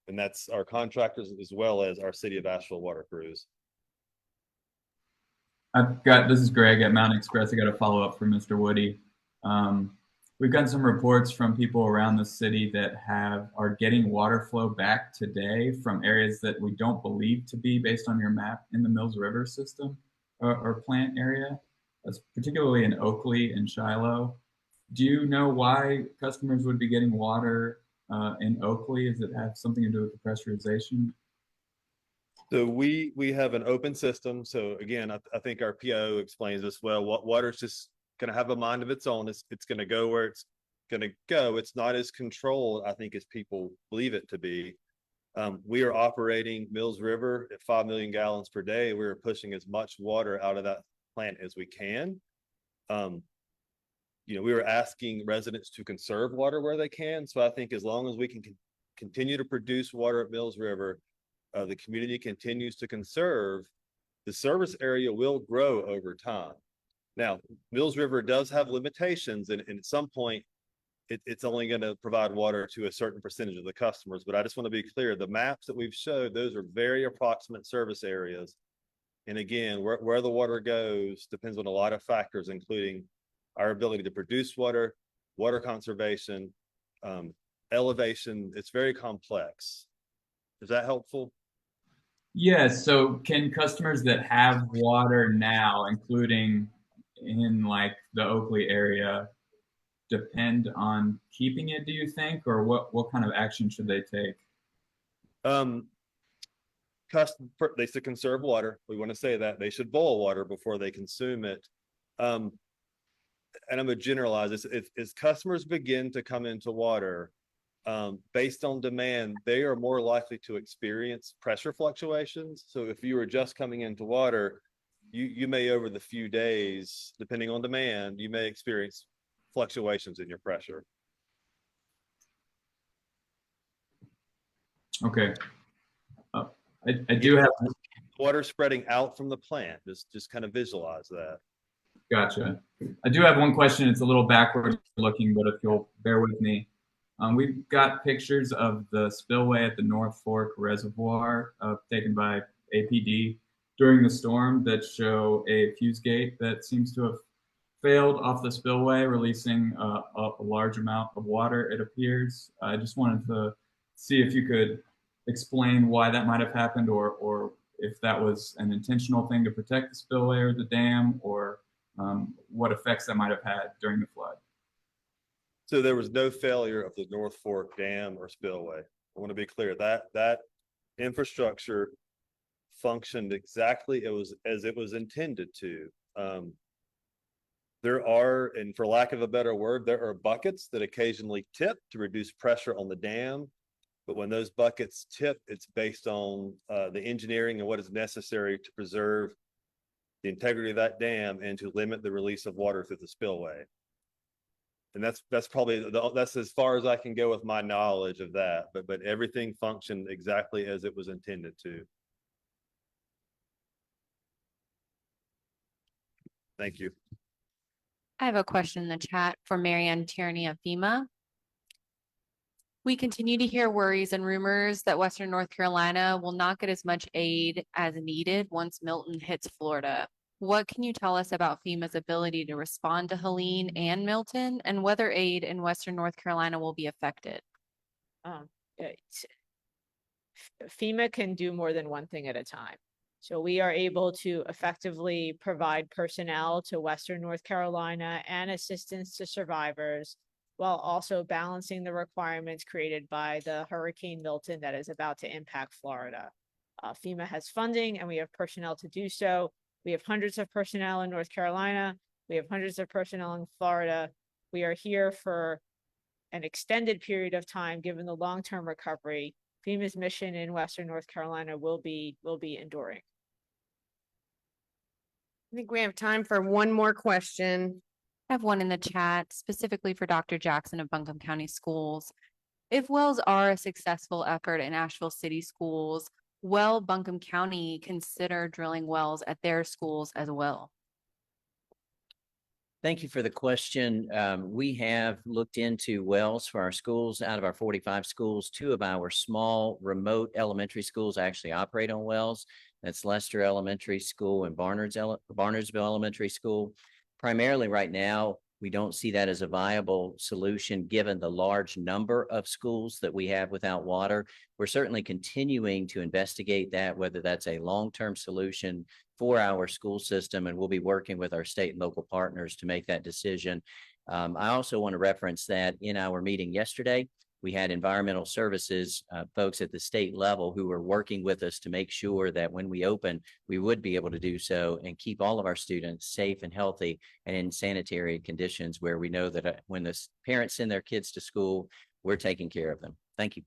And that's our contractors as well as our City of Asheville water crews. This is Greg at Mountain Express. I got a follow up from Mr. Woody. We've gotten some reports from people around the city that are getting water flow back today from areas that we don't believe to be, based on your map, in the Mills River system or plant area. That's particularly in Oakley and Shiloh. Do you know why customers would be getting water in Oakley? Does it have something to do with the pressurization? So we have an open system. So again, I think our PO explains this well. Water's just going to have a mind of its own. It's going to go where it's going to go. It's not as controlled, I think, as people believe it to be. We are operating Mills River at 5 million gallons per day. We're pushing as much water out of that plant as we can. We were asking residents to conserve water where they can. So I think as long as we can continue to produce water at Mills River, the community continues to conserve, the service area will grow over time. Now, Mills River does have limitations, and at some point, it's only going to provide water to a certain percentage of the customers. But I just want to be clear, the maps that we've showed, those are very approximate service areas. And again, where the water goes depends on a lot of factors, including our ability to produce water, water conservation, elevation. It's very complex. Is that helpful? Yes. So can customers that have water now, including in like the Oakley area, depend on keeping it, do you think, or what kind of action should they take? They should conserve water. We want to say that they should boil water before they consume it. And I'm going to generalize this. As customers begin to come into water, based on demand, they are more likely to experience pressure fluctuations. So if you were just coming into water, you may, over the few days, depending on demand, you may experience fluctuations in your pressure. Okay. I do have water spreading out from the plant. Just kind of visualize that. Gotcha. I do have one question. It's a little backward looking, but if you'll bear with me. We've got pictures of the spillway at the North Fork Reservoir taken by APD during the storm that show a fuse gate that seems to have failed off the spillway, releasing a large amount of water, it appears. I just wanted to see if you could explain why that might have happened, or if that was an intentional thing to protect the spillway or the dam, or what effects that might have had during the flood. So there was no failure of the North Fork Dam or spillway. I want to be clear that infrastructure functioned exactly as it was intended to. There are, and for lack of a better word, there are buckets that occasionally tip to reduce pressure on the dam. But when those buckets tip, it's based on the engineering and what is necessary to preserve the integrity of that dam and to limit the release of water through the spillway. And that's probably, that's as far as I can go with my knowledge of that, but everything functioned exactly as it was intended to. Thank you. I have a question in the chat for Marianne Tierney of FEMA. We continue to hear worries and rumors that Western North Carolina will not get as much aid as needed once Milton hits Florida. What can you tell us about FEMA's ability to respond to Helene and Milton, and whether aid in Western North Carolina will be affected? FEMA can do more than one thing at a time. So we are able to effectively provide personnel to Western North Carolina and assistance to survivors, while also balancing the requirements created by the Hurricane Milton that is about to impact Florida. FEMA has funding and we have personnel to do so. We have hundreds of personnel in North Carolina. We have hundreds of personnel in Florida. We are here for an extended period of time, given the long-term recovery. FEMA's mission in Western North Carolina will be enduring. I think we have time for one more question. I have one in the chat specifically for Dr. Jackson of Buncombe County Schools. If wells are a successful effort in Asheville City Schools, will Buncombe County consider drilling wells at their schools as well? Thank you for the question. We have looked into wells for our schools. Out of our 45 schools, 2 of our small remote elementary schools actually operate on wells. That's Lester Elementary School and Barnardsville Elementary School. Primarily right now, we don't see that as a viable solution given the large number of schools that we have without water. We're certainly continuing to investigate that, whether that's a long-term solution for our school system, and we'll be working with our state and local partners to make that decision. I also want to reference that in our meeting yesterday, we had environmental services folks at the state level who were working with us to make sure that when we open, we would be able to do so and keep all of our students safe and healthy and in sanitary conditions where we know that when the parents send their kids to school, we're taking care of them. Thank you.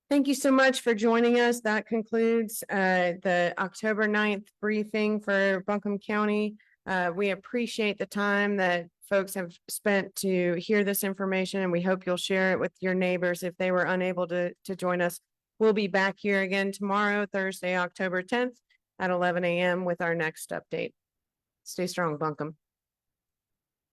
Thank you so much for joining us. That concludes the October 9th briefing for Buncombe County. We appreciate the time that folks have spent to hear this information, and we hope you'll share it with your neighbors if they were unable to join us. We'll be back here again tomorrow, Thursday, October 10th at 11 a.m. with our next update. Stay strong, Buncombe.